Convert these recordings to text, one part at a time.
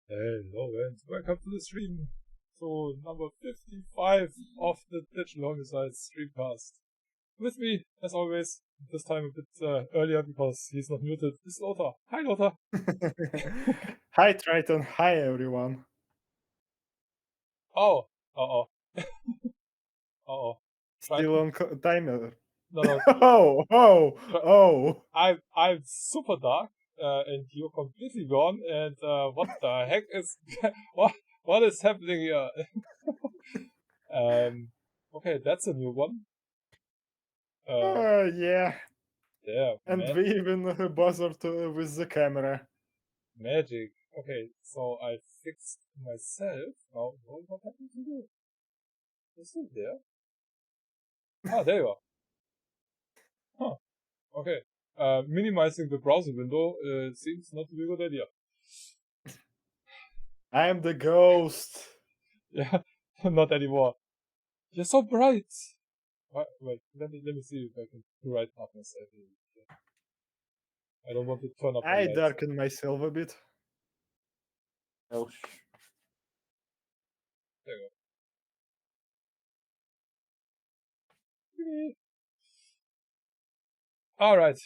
Hello and welcome to the stream. So number 55 of the Digital Homicides Streamcast. With me, as always, this time a bit earlier because he's not muted, is Lothar. Hi Lothar. Hi Triton, hi everyone. Oh, uh-oh. Uh-oh. Still on timer. No, Oh. I'm super dark, and you're completely gone, and what the heck is, what is happening here? Okay, that's a new one. Yeah. Yeah, And man. we even bothered with the camera. Magic. Okay, so I fixed myself. Now, what happened to you? Is it there? Ah, there you are. Huh. Okay. Minimizing the browser window seems not to be a good idea. I am the ghost. Yeah, not anymore. You're so bright. Wait, let me see if I can brighten up myself. I don't want to turn up the I lights. darken myself a bit. Oh, There you go. All right.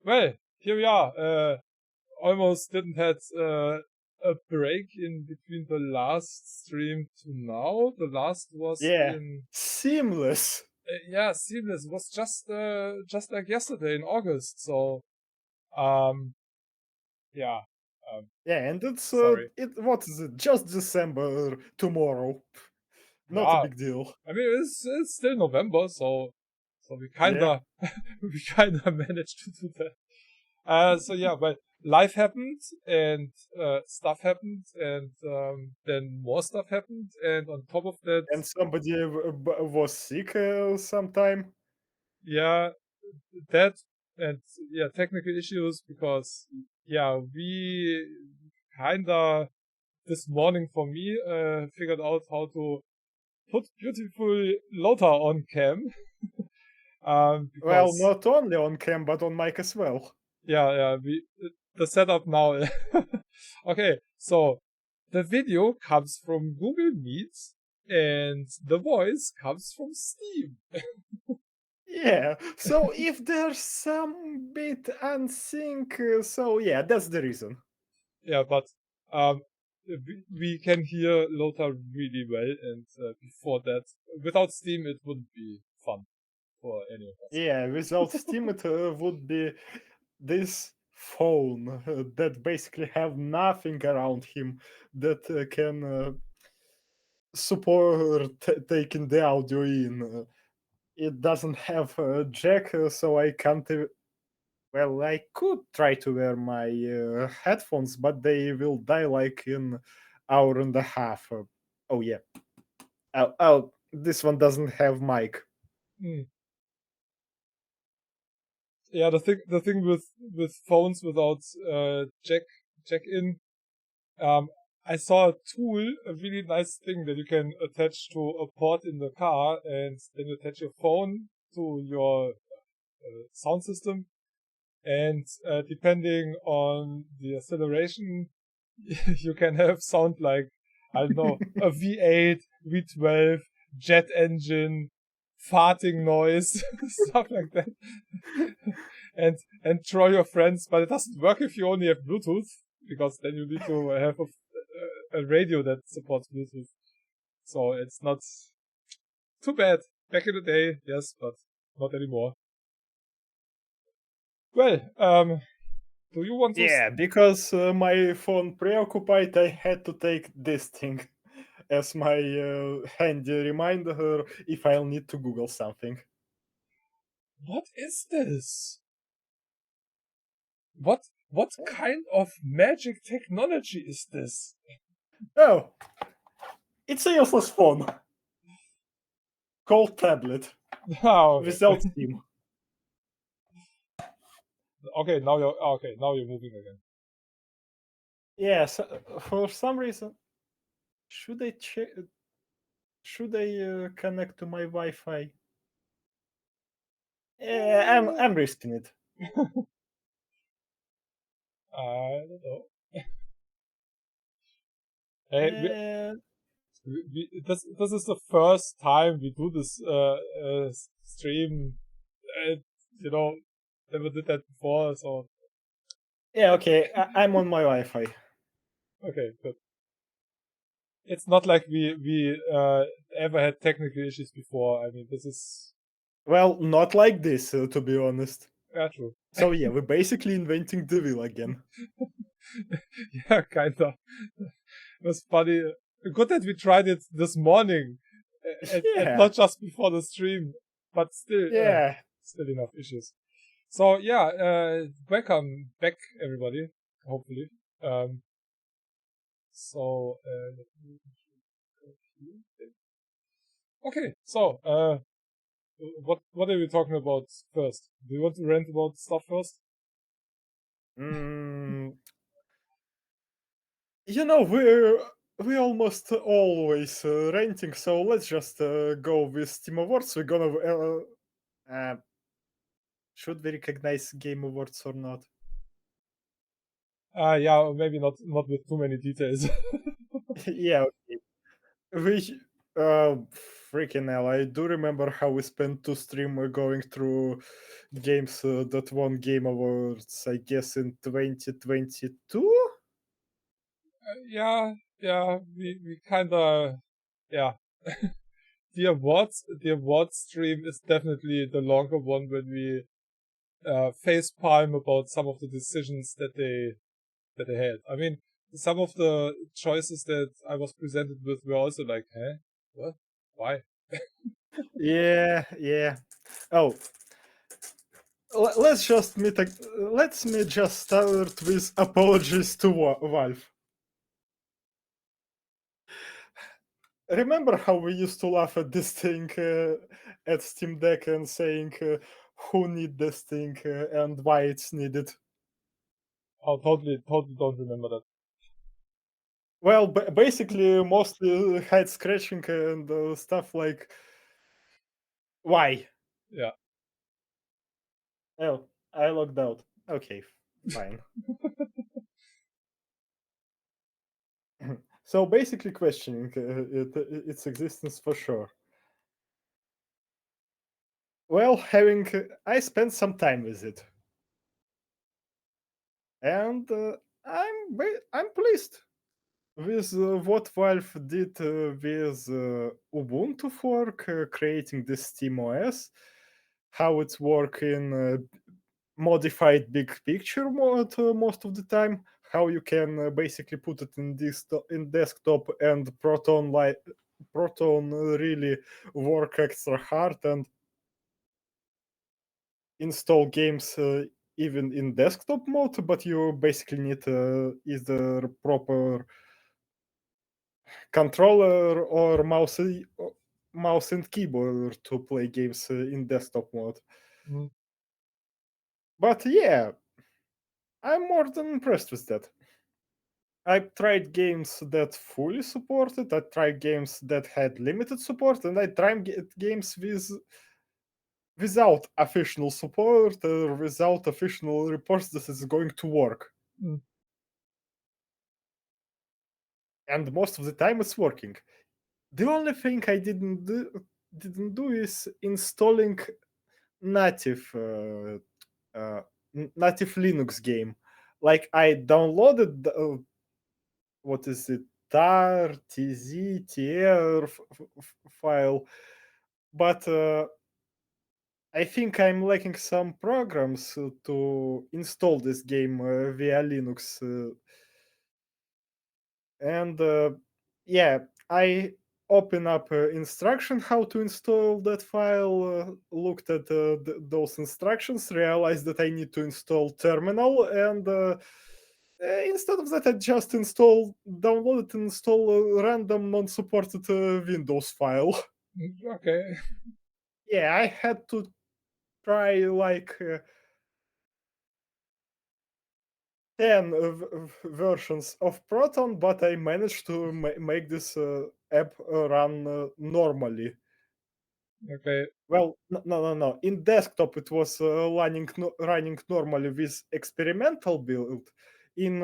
Well, here we are. Almost didn't had a break in between the last stream to now. The last was yeah. in Seamless. yeah, seamless. It was just like yesterday in August. So yeah. Yeah, and it's Sorry. what is it? Just December tomorrow. Not a Yeah. big deal. I mean, it's still November, so we Yeah. kinda we kinda managed to do that. So yeah, but life happened and stuff happened and then more stuff happened and on top of that, And somebody was sick sometime. yeah, that and yeah, technical issues because yeah, we kinda this morning for me figured out how to put beautiful Lothar on cam. Well, Because not only on cam, but on mic as well. yeah, the setup now. Okay, so the video comes from Google Meet and the voice comes from Steam. Yeah, so if there's some bit unsync, so yeah, that's the reason. Yeah, but um, we can hear Lothar really well, and before that, without Steam, it wouldn't be fun for any of us. Yeah, without Steam, it would be this phone that basically have nothing around him that can support taking the audio in. It doesn't have a jack, so I can't. Well, I could try to wear my headphones, but they will die like in hour and a half. Oh yeah. Oh, this one doesn't have mic. Mm. Yeah, the thing with phones without jack in. I saw a tool, a really nice thing that you can attach to a port in the car, and then you attach your phone to your sound system, and depending on the acceleration, you can have sound like, I don't know, a V8, V12, jet engine, farting noise, stuff like that, and draw your friends. But it doesn't work if you only have Bluetooth, because then you need to have a radio that supports Bluetooth. So it's not too bad. Back in the day, yes, but not anymore. Well, do you want to? Yeah, because my phone preoccupied, I had to take this thing as my handy reminder if I'll need to Google something. What is this? What kind of magic technology is this? Oh, it's a useless phone called tablet Ah, okay. without Steam. Now you're moving again. Yes, for some reason, should I check? Should I connect to my Wi-Fi? Yeah, I'm risking it. I don't know. Hey, Eh, this is the first time we do this stream. Uh, you know, never did that before, so yeah, okay. I'm on my Wi-Fi. okay, good. It's not like we ever had technical issues before. I mean, this is Well, not like this, to be honest. true. So yeah, we're basically inventing the wheel again. Yeah, kinda. It was funny. Good that we tried it this morning, and Yeah, not just before the stream, but yeah. still enough issues. So yeah, welcome back, everybody. Hopefully. Um, let me go here. Okay, so what are we talking about first? Do you want to rant about stuff first? Mm, you know, we almost always renting, so let's just go with Steam Awards. We're gonna uh, should we recognize Game Awards or not? Yeah, maybe not with too many details. Yeah, okay. We freaking hell! I do remember how we spent two stream going through games that won Game Awards. I guess in 2022. Yeah, we kind of, yeah. The awards stream is definitely the longer one when we face palm about some of the decisions that they had. I mean, some of the choices that I was presented with were also like, huh? What? Why? Yeah, yeah. Oh, let's just let me just start with apologies to Valve. Remember how we used to laugh at this thing at Steam Deck and saying who need this thing and why it's needed? Oh, totally don't remember that. Well, basically, mostly head scratching and stuff like why? Yeah. Oh, I logged out. Okay, fine. So basically, questioning its existence for sure. Well, having I spent some time with it, and I'm pleased with what Valve did with Ubuntu fork, creating this Steam OS, how it's working, modified big picture mode most of the time, how you can basically put it in this in desktop, and Proton really work extra hard and install games even in desktop mode, but you basically need either proper controller or mouse and keyboard to play games in desktop mode. Mm. But yeah, I'm more than impressed with that. I tried games that fully supported. I tried games that had limited support, and I tried games without official support or without official reports that it's going to work. Mm. And most of the time, it's working. The only thing I didn't do is installing native uh, native Linux game. Like I downloaded what is it, tar tz tr file, but I think I'm lacking some programs to install this game via Linux, and yeah, I open up instruction how to install that file, looked at those instructions, realized that I need to install terminal, and instead of that I just downloaded and install a random non-supported Windows file. Okay. Yeah, I had to try like 10 versions of Proton, but I managed to make this app run normally. Okay. Well, no. In desktop, it was running normally with experimental build. In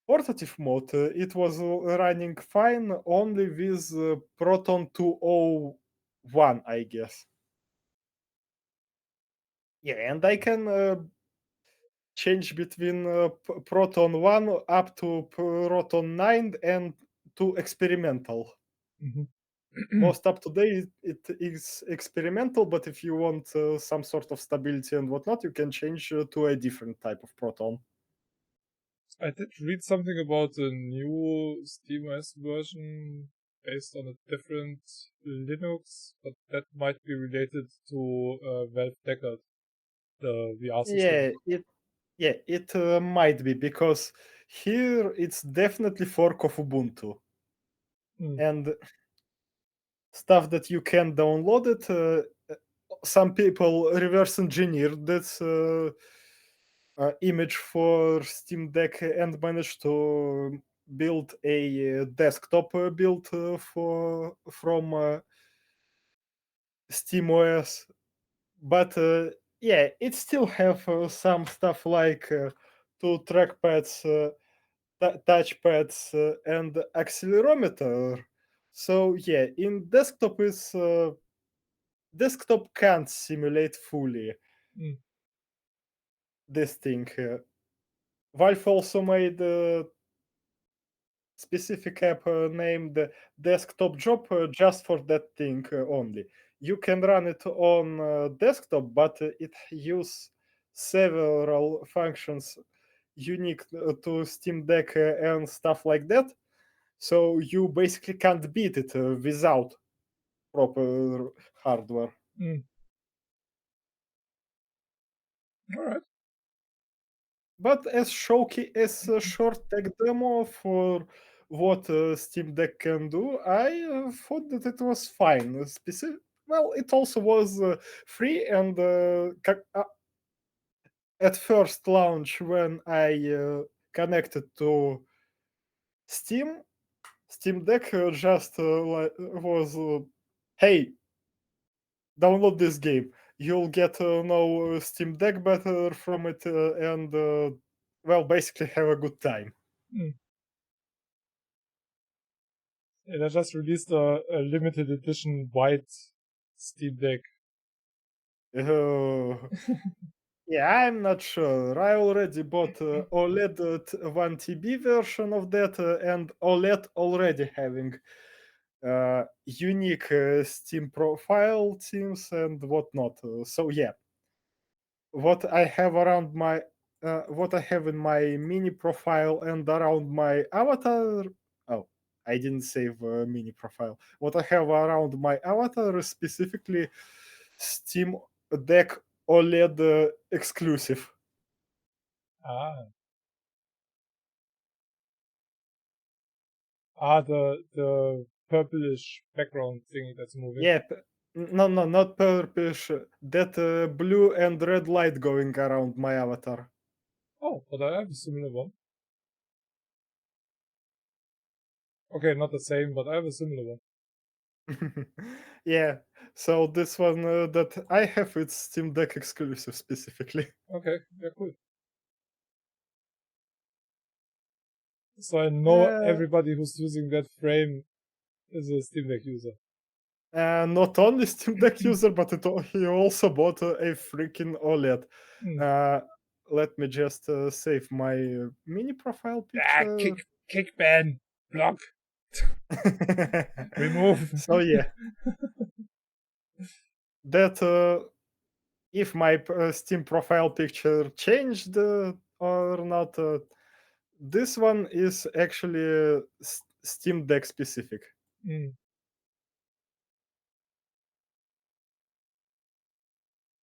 portative mode, it was running fine only with Proton 201, I guess. Yeah, and I can change between Proton 1 up to Proton 9 and to experimental. Mhm. Most up to date it is experimental, but if you want some sort of stability and whatnot, you can change to a different type of Proton. I did read something about the new SteamOS version based on a different Linux, but that might be related to Valve Deckard, the VR system. It might be because here it's definitely fork of Ubuntu Mm. and stuff that you can download it. Some people reverse engineered this image for Steam Deck and managed to build a desktop build for from SteamOS. But yeah, it still have some stuff like two trackpads, touchpads, and accelerometer. So yeah, in desktop is desktop can't simulate fully Mm. this thing. Valve also made specific app named desktop job just for that thing only. You can run it on desktop, but it use several functions unique to Steam Deck and stuff like that. So you basically can't beat it without proper hardware. Mm. All right. But as a short tech demo for what Steam Deck can do, I thought that it was fine. Well, it also was free and at first launch when I connected to Steam, Steam Deck just was, hey, download this game. You'll get no Steam Deck better from it, and well, basically have a good time. Mm. Yeah, they just released a limited edition white Steam Deck. Uh, yeah, I'm not sure. I already bought OLED 1 TB version of that, and OLED already having unique Steam profile themes and whatnot. So yeah, what I have around my what I have in my mini profile and around my avatar. Oh, I didn't save mini profile. What I have around my avatar is specifically Steam Deck OLED exclusive. Ah. The purplish background thing that's moving. Yeah, no, no, not purplish. That blue and red light going around my avatar. Oh, but I have a similar one. Okay, not the same, but I have a similar one. Yeah, so this one that I have, it's Steam Deck exclusive specifically. Okay, yeah, cool. So I know Uh, everybody who's using that frame is a Steam Deck user. Not only Steam Deck user, but he also bought a freaking OLED. Hmm. Uh, Let me just save my mini profile Ah, picture. kick ban, block, remove. So yeah, that if my Steam profile picture changed or not, this one is actually Steam Deck specific. Hmm.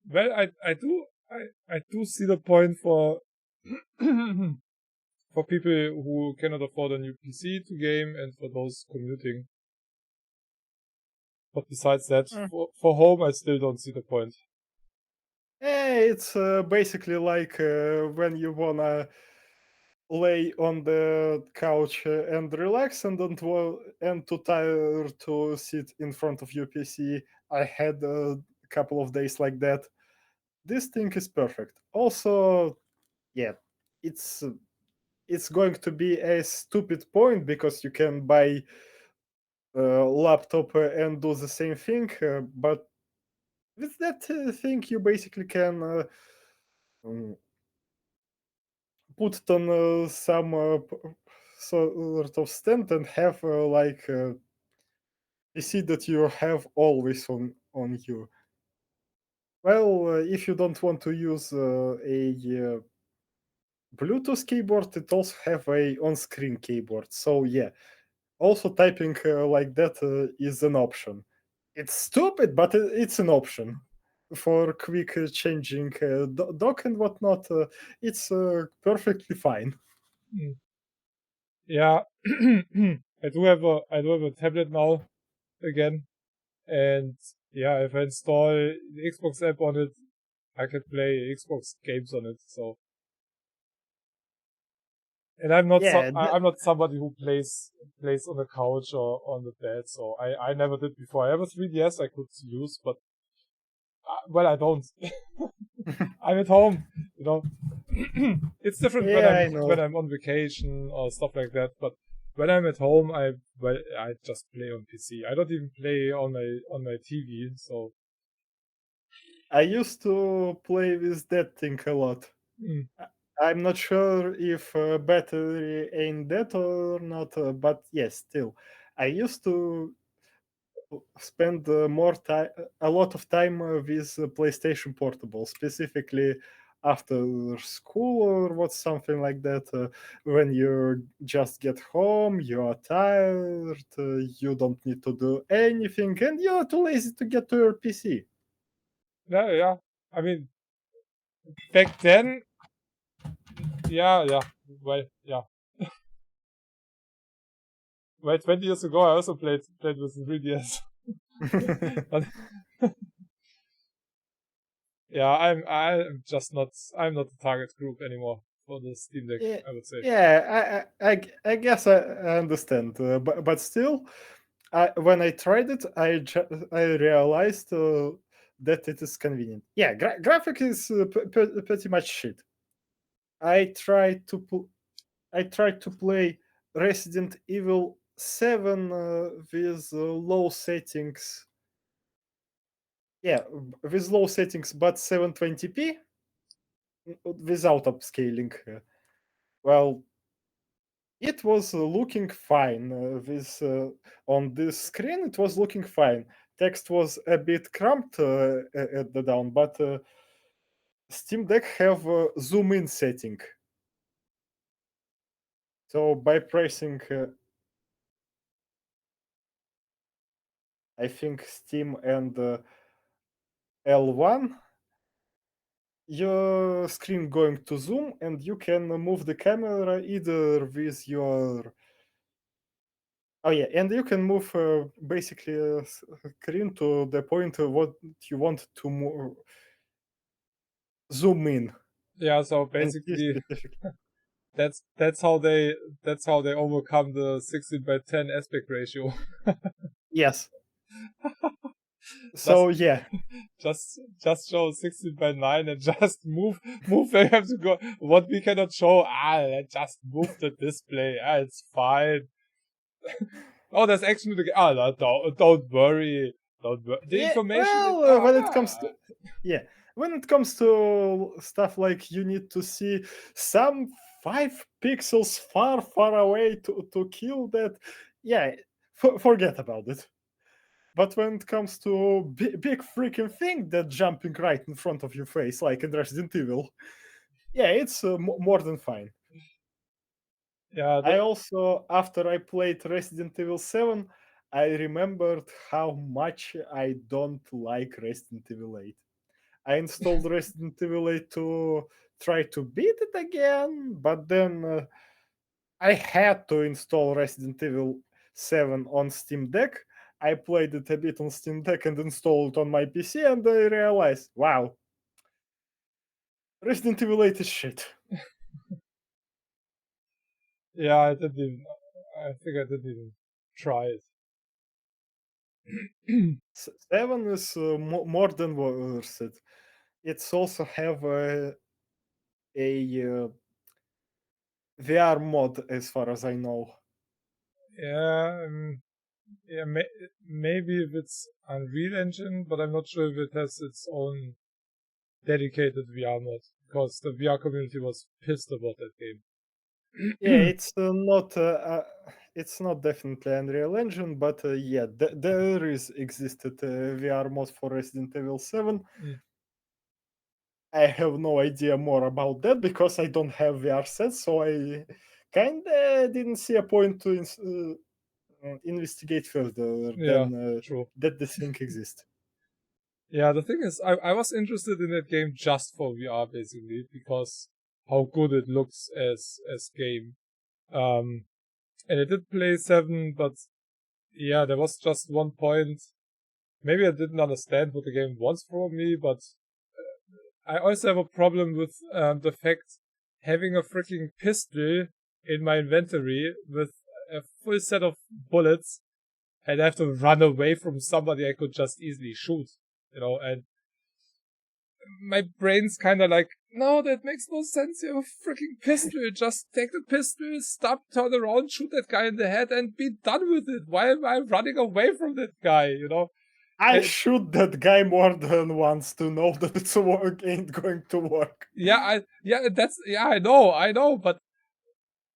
Well, I do see the point for for people who cannot afford a new PC to game and for those commuting. But besides that, Mm. for home, I still don't see the point. It's basically like when you wanna lay on the couch and relax and don't and too tired to sit in front of your PC. I had a couple of days like that. This thing is perfect. Also, yeah, it's it's going to be a stupid point because you can buy a laptop and do the same thing, but with that thing you basically can um, put it on some sort of stand and have like PC that you have always on you. Well, if you don't want to use a Bluetooth keyboard, it also have a on-screen keyboard. So yeah, also typing like that is an option. It's stupid, but it's an option for quick changing dock and whatnot. It's perfectly fine. Mm. Yeah, I do have a tablet now again, and yeah, if I install the Xbox app on it, I can play Xbox games on it. So, and Yeah, I'm not somebody who plays on the couch or on the bed. So I never did before. I have a 3DS I could use, but well, I don't. I'm at home, you know. It's different when yeah, I'm I know. when I'm on vacation or stuff like that. But when I'm at home, I just play on PC. I don't even play on my TV. So I used to play with that thing a lot. mm, I'm not sure if battery ain't that or not, but yes, still, I used to spend more time, a lot of time with PlayStation Portable, specifically after school or what something like that. When you just get home, you are tired, you don't need to do anything, and you're too lazy to get to your PC. yeah, yeah. I mean, back then, yeah, yeah. Well, yeah. Well, 20 years ago, I also played with the 3DS. But yeah, I'm just not I'm not the target group anymore for the Steam Deck. Yeah, I would say. yeah, I guess I understand, but still, when I tried it, I realized that it is convenient. Yeah, graphic is pretty much shit. I tried to I tried to play Resident Evil 7 with low settings. Yeah, with low settings, but 720p without upscaling. Well, it was looking fine with on this screen. It was looking fine. Text was a bit cramped at the down, but Steam Deck have a zoom in setting. So by pressing, I think Steam and L1, your screen going to zoom, and you can move the camera either with your. Oh yeah, and you can move basically a screen to the point what you want to zoom in. Yeah, so And this basically specific. that's that's how they that's how they overcome the 16 by 10 aspect ratio. Yes. just So yeah. just show 16 by 9 and just move where you have to go. What we cannot show, just move the display. It's fine. Oh, there's action in the game. No, don't worry. Don't worry. The Yeah. information is Well, when it comes to yeah, when it comes to stuff like you need to see some 5 pixels far away to kill that. Yeah, forget about it. But when it comes to big freaking thing that jumping right in front of your face, like in Resident Evil, yeah, it's more than fine. yeah, I also, after I played Resident Evil 7, I remembered how much I don't like Resident Evil 8. I installed Resident Evil 8 to try to beat it again, but then I had to install Resident Evil 7 on Steam Deck. I played it a bit on Steam Deck and installed it on my PC, and I realized, wow, Resident Evil 8 is shit. yeah, I think I didn't even try it. 7 is more than worth it. It's also have a VR mod, as far as I know. Yeah, yeah, maybe if it's Unreal Engine, but I'm not sure if it has its own dedicated VR mod, because the VR community was pissed about that game. Yeah, it's not definitely Unreal Engine, but yeah, there is existed VR mod for Resident Evil 7. Mm. I have no idea more about that because I don't have VR sets, so I kinda didn't see a point to investigate further Yeah, than true. that the thing exists. Yeah, the thing is, I was interested in that game just for VR, basically, because how good it looks as game. Um, and I did play 7, but yeah, there was just one point. Maybe I didn't understand what the game wants from me, but I also have a problem with the fact having a freaking pistol in my inventory with a full set of bullets, and I have to run away from somebody I could just easily shoot, and my brain's kind of like, no, that makes no sense. You have a freaking pistol. Just take the pistol, stop, turn around, shoot that guy in the head, and be done with it. Why am I running away from that guy? I And shoot that guy more than once to know that it's ain't going to work. I know, but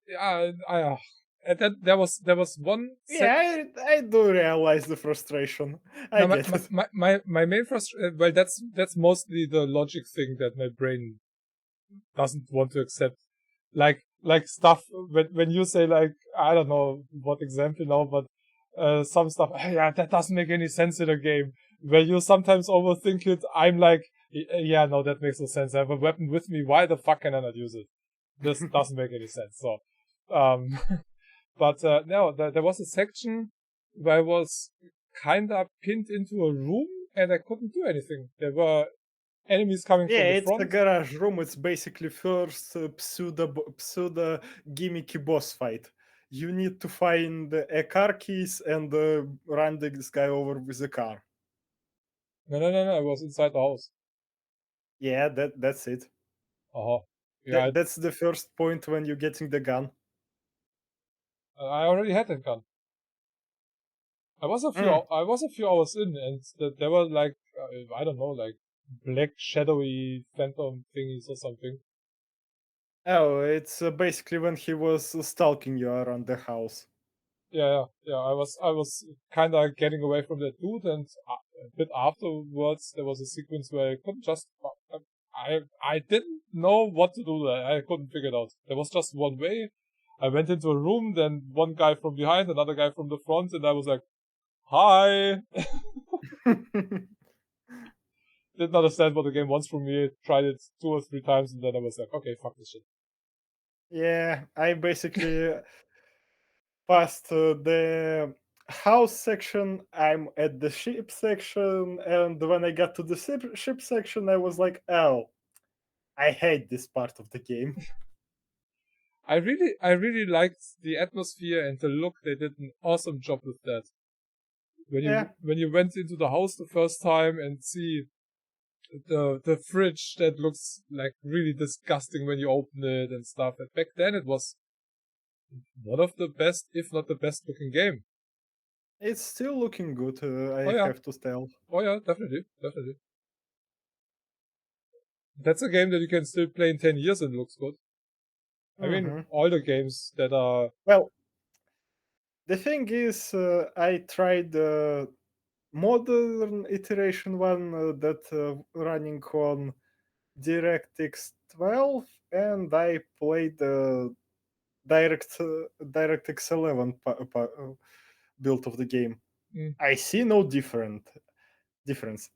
yeah, and then there was one Yeah, I do realize the frustration. I now get it. my main frustration. Well, that's mostly the logic thing that my brain doesn't want to accept. Like stuff when you say, like, I don't know what example now, but some stuff, yeah, that doesn't make any sense in a game. Where you sometimes overthink it, I'm like, yeah, no, that makes no sense. I have a weapon with me. Why the fuck can I not use it? This doesn't make any sense. So, but no, there was a section where I was kind of pinned into a room and I couldn't do anything. There were enemies coming from Yeah, the it's the front. garage room. It's basically first pseudo gimmicky boss fight. You need to find a car keys and run this guy over with a car. No, no, no, no. I was inside the house. Yeah, that's it. Uh-huh. Yeah, That's the first point when you're getting the gun. I already had that gun. Mm. I was a few hours in, and there were like, I don't know, like black shadowy phantom thingies or something. Oh, it's basically when he was stalking you around the house. Yeah. I was kind of getting away from that dude, and a bit afterwards there was a sequence where I couldn't just. I didn't know what to do there. I couldn't figure it out. There was just one way. I went into a room, then one guy from behind, another guy from the front, and I was like, "Hi." Didn't understand what the game wants from me. Tried it 2 or 3 times, and then I was like, "Okay, fuck this shit." Yeah, I basically past the house section. I'm at the ship section, and when I got to the ship section, I was like, "Oh, I hate this part of the game." I really liked the atmosphere and the look. They did an awesome job with that. Yeah, When you went into the house the first time and see the fridge that looks like really disgusting when you open it and stuff. And back then it was one of the best, if not the best looking game. it's still looking good. Oh I yeah, have to tell. oh yeah, definitely, definitely. That's a game that you can still play in 10 years and looks good. I mean, Hmm. all the games that are, Well, the thing is, I tried the modern iteration one that running on DirectX 12, and I played the DirectX 11 build of the game. mm, I see no difference.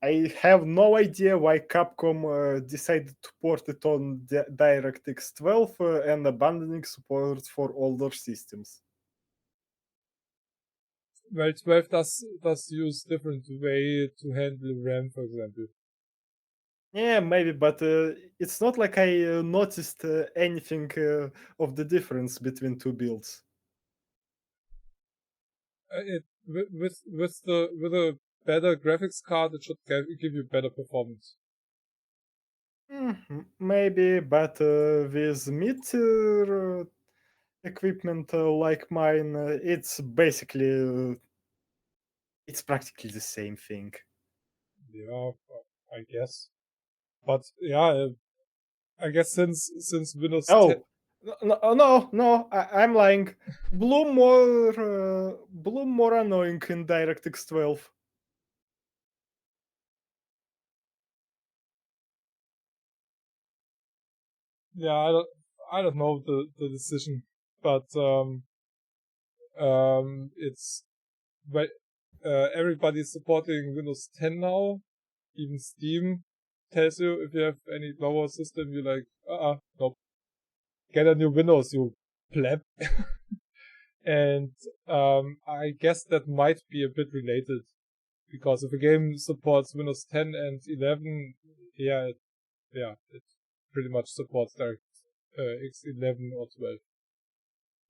I have no idea why Capcom decided to port it on DirectX 12 and abandoning support for older systems. well, 12 does use different way to handle RAM, for example. Yeah, maybe, but it's not like I noticed anything of the difference between two builds. With a better graphics card, it should give you better performance. Maybe, but with mid-tier equipment like mine, it's basically it's practically the same thing. Yeah, I guess. But yeah, I guess since Windows 10. Oh, no, I'm lying. Bloom more annoying in DirectX 12. Yeah, I don't know the decision, but it's but everybody's supporting Windows 10 now. Even Steam tells you if you have any lower system, you're like, nope, get a new Windows, you pleb. And I guess that might be a bit related, because if a game supports Windows 10 and 11, it pretty much supports DirectX 11 or 12.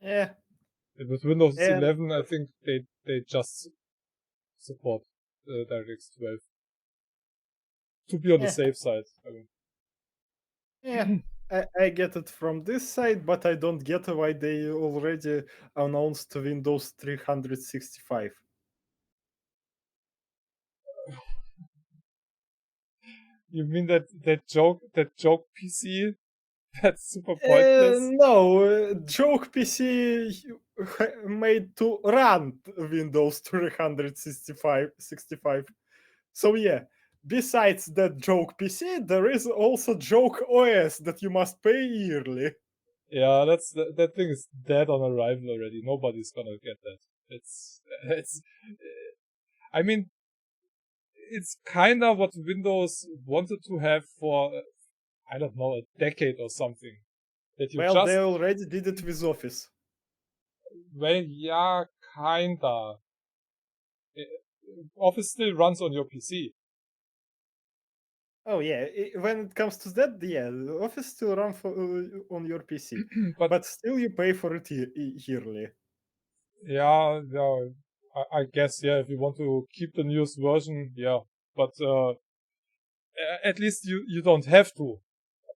Yeah, And with Windows and 11, I think they just support DirectX 12 to be on the yeah, safe side. I yeah. mean, I get it from this side, but I don't get why they already announced Windows 365. you mean that joke PC? That's super pointless. No, joke PC made to run Windows 365. So yeah, besides that joke PC, there is also joke OS that you must pay yearly. Yeah, that thing is dead on arrival already. Nobody's gonna get that. It's. I mean, it's kind of what Windows wanted to have for I don't know, a decade or something. That you Well, they just already did it with Office. well, yeah, kinda. Office still runs on your PC. Oh yeah, when it comes to that, yeah, Office still run on your PC, But but still you pay for it yearly. yeah, I guess, yeah, if you want to keep the newest version, yeah. But at least you don't have to.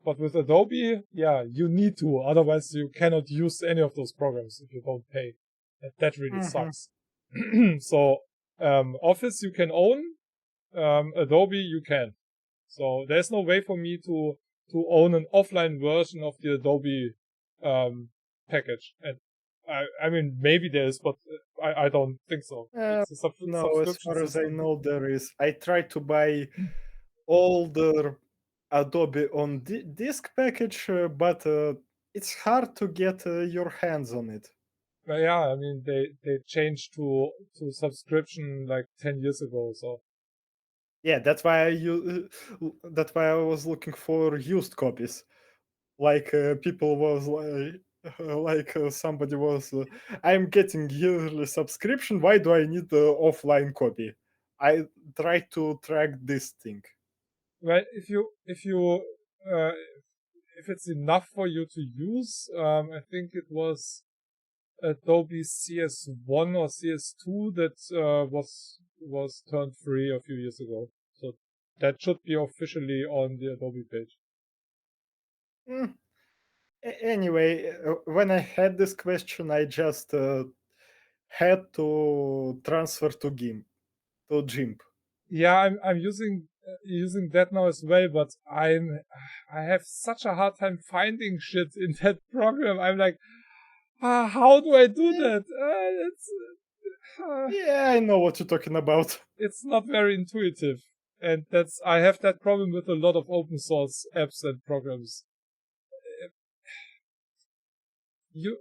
But with Adobe, yeah, you need to. Otherwise, you cannot use any of those programs if you don't pay. And that really Mm-hmm. sucks. So, Office you can own, Adobe you can. So there's no way for me to own an offline version of the Adobe package. And I mean maybe there is, but I don't think so. It's a No, as subscription far as I system. know, there is. I tried to buy older Adobe on disk package, but it's hard to get your hands on it. But yeah, I mean they changed to subscription like 10 years ago. So Yeah, that's why I was looking for used copies. Like people was somebody was I'm getting yearly subscription, why do I need the offline copy? I tried to track this thing. well, uh, if it's enough for you to use, I think it was Adobe CS1 or CS2 that was turned free a few years ago. So that should be officially on the Adobe page. Mm, Anyway, when I had this question, I just had to transfer to GIMP. Yeah, I'm using that now as well, but I have such a hard time finding shit in that program. I'm like, how do I do that? Yeah, I know what you're talking about. It's not very intuitive, and I have that problem with a lot of open source apps and programs.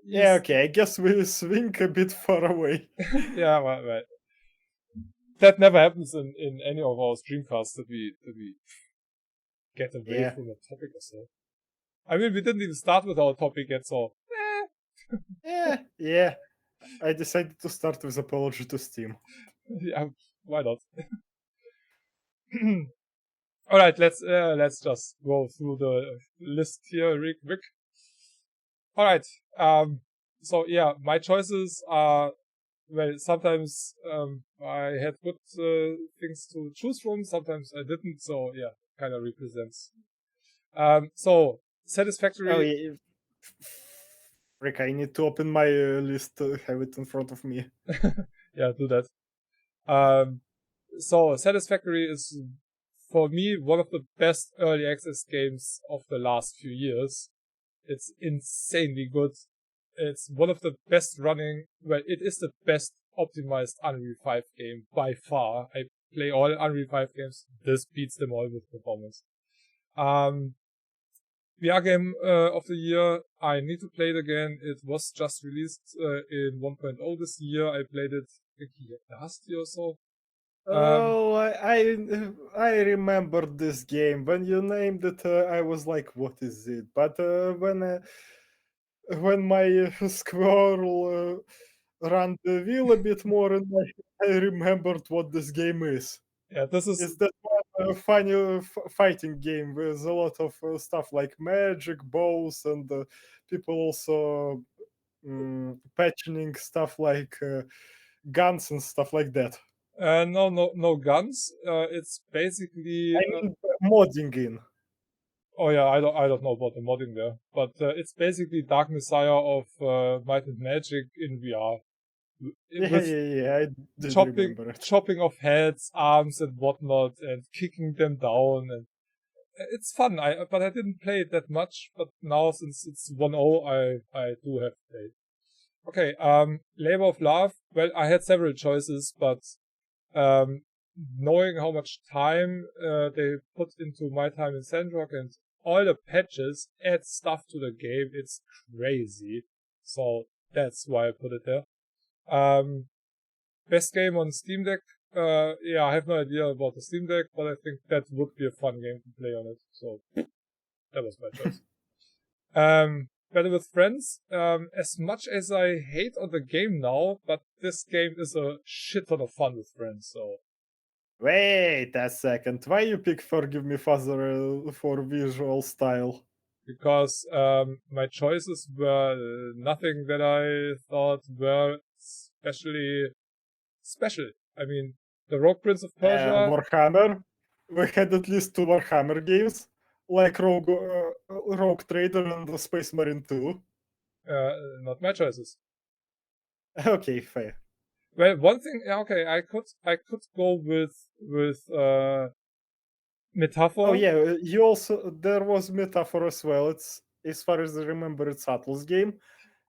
Yeah, okay, I guess we'll swing a bit far away. Yeah, right. That never happens in any of our streamcasts that we get away Yeah. from a topic or so. I mean, we didn't even start with our topic yet, so Yeah. I decided to start with apology to Steam. yeah, why not? All right, let's just go through the list here real quick. All right, so yeah, my choices are well. Sometimes I had good things to choose from. Sometimes I didn't. So yeah, kind of represents. So Oh, satisfactory. yeah. Rick, I need to open my list to have it in front of me. Yeah, do that. So Satisfactory is, for me, one of the best early access games of the last few years. It's insanely good. It's one of the best running, well, it is the best optimized Unreal 5 game by far. I play all Unreal 5 games. This beats them all with performance. VR game of the year. I need to play it again. It was just released in 1.0 this year. I played it, I think, last year or so. Oh, I remember this game. When you named it, I was like, "What is it?" But when my squirrel ran the wheel a bit more, and I remembered what this game is. Yeah, this is It's that one funny fighting game with a lot of stuff like magic, bows, and people also patching stuff like guns and stuff like that. no guns. It's basically I mean, modding in. oh yeah, I don't know about the modding there, but it's basically Dark Messiah of Might and Magic in VR. With Yeah, I did remember it. chopping off heads, arms, and whatnot, and kicking them down, and it's fun. But I didn't play it that much. But now, since it's 1.0, I do have played. Okay, Labor of Love. Well, I had several choices, but um, knowing how much time they put into my time in Sandrock and all the patches add stuff to the game, it's crazy. So that's why I put it there. Best game on Steam Deck. Yeah, I have no idea about the Steam Deck, but I think that would be a fun game to play on it. So that was my choice. Better with Friends. As much as I hate on the game now, but this game is a shit ton of fun with friends. So Wait a second. Why you pick Forgive Me Father for visual style? because my choices were nothing that I thought were especially special. I mean, the Rogue Prince of Persia. Warhammer. We had at least two Warhammer games, like Rogue Trader and the Space Marine 2. Not my choices. Okay, fair. Well, one thing, yeah, okay, I could go with Metaphor. Oh yeah, you also there was Metaphor as well. It's as far as I remember, it's Atlas game.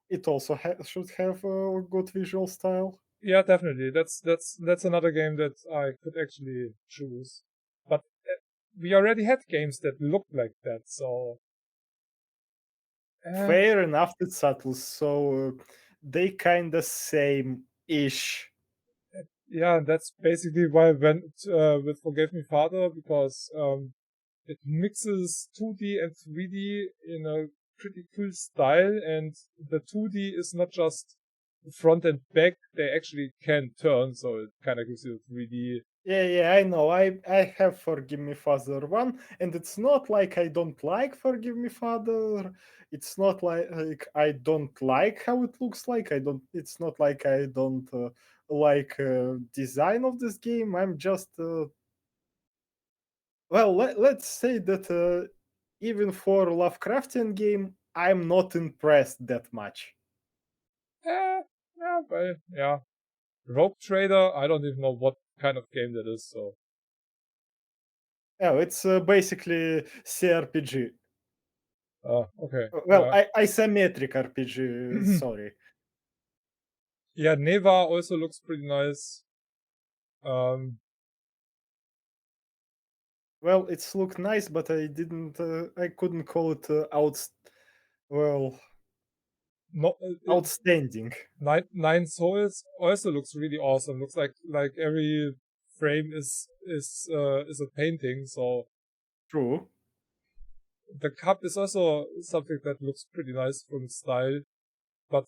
It also should have a good visual style. Yeah, definitely. That's another game that I could actually choose. But we already had games that looked like that, so Fair enough, it's Atlas, so they kind of same-ish. yeah, that's basically why I went with Forgive Me Father, because it mixes 2D and 3D in a pretty cool style, and the 2D is not just front and back, they actually can turn, so it kind of gives you 3D. Yeah, I know. I have Forgive Me Father 1, and it's not like I don't like Forgive Me Father. It's not like I don't like how it looks like. I don't. It's not like I don't like design of this game. I'm just well. Let's say that even for Lovecraftian game, I'm not impressed that much. Yeah, well, yeah. Rogue Trader, I don't even know what kind of game that is, so. Oh, it's basically CRPG. Okay. Well, isometric RPG. Sorry. Yeah, Neva also looks pretty nice. Um, Well, it's looked nice, but I didn't. I couldn't call it well, no, outstanding. Nine Souls also looks really awesome. Looks like every frame is a painting. So True. the cup is also something that looks pretty nice from its style, but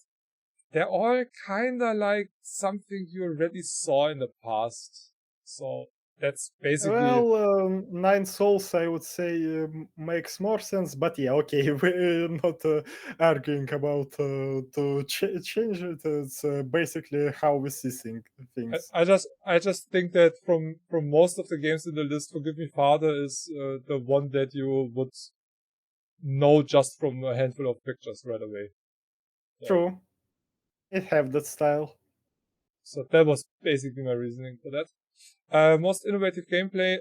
they're all kinda like something you already saw in the past. So that's basically. Well, Nine Souls, I would say, makes more sense. But yeah, okay, we're not arguing about to change it. It's basically how we see things. I just think that from most of the games in the list, Forgive Me Father is the one that you would know just from a handful of pictures right away. True. It have that style. So that was basically my reasoning for that. Most innovative gameplay.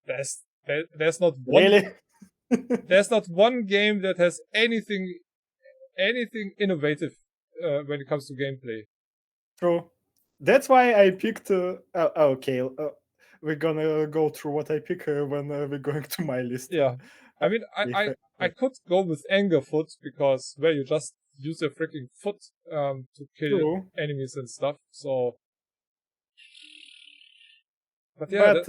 There's not one. Really? There's not one game that has anything innovative when it comes to gameplay. True. That's why I picked. Okay, we're gonna go through what I pick when we're going to my list. Yeah, I mean, I could go with Anger Foot because where you just use your freaking foot to kill True. enemies and stuff. So, but yeah, But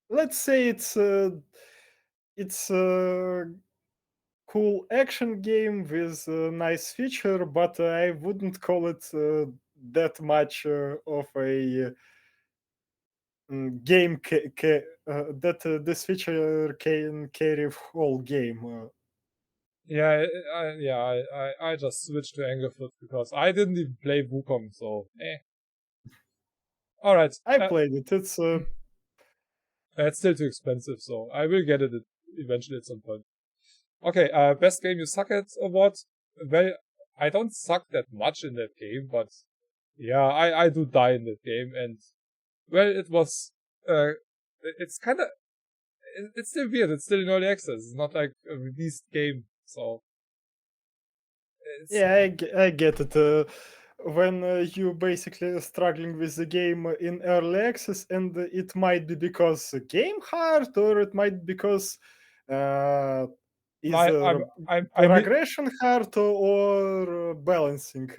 let's say it's a cool action game with a nice feature, but I wouldn't call it that much of a game that this feature can carry whole game. yeah, I just switched to Anger Foot because I didn't even play Wukong. So, All right. I played it. It's It's still too expensive, so I will get it eventually at some point. Okay, best game you suck at award. Well, I don't suck that much in that game, but yeah, I do die in that game, and well, it was, it's kind of, it's still weird. It's still in early access. It's not like a released game, so. yeah, I get it. When you basically struggling with the game in early access, and it might be because the game hard, or it might be because is I mean, progression hard or balancing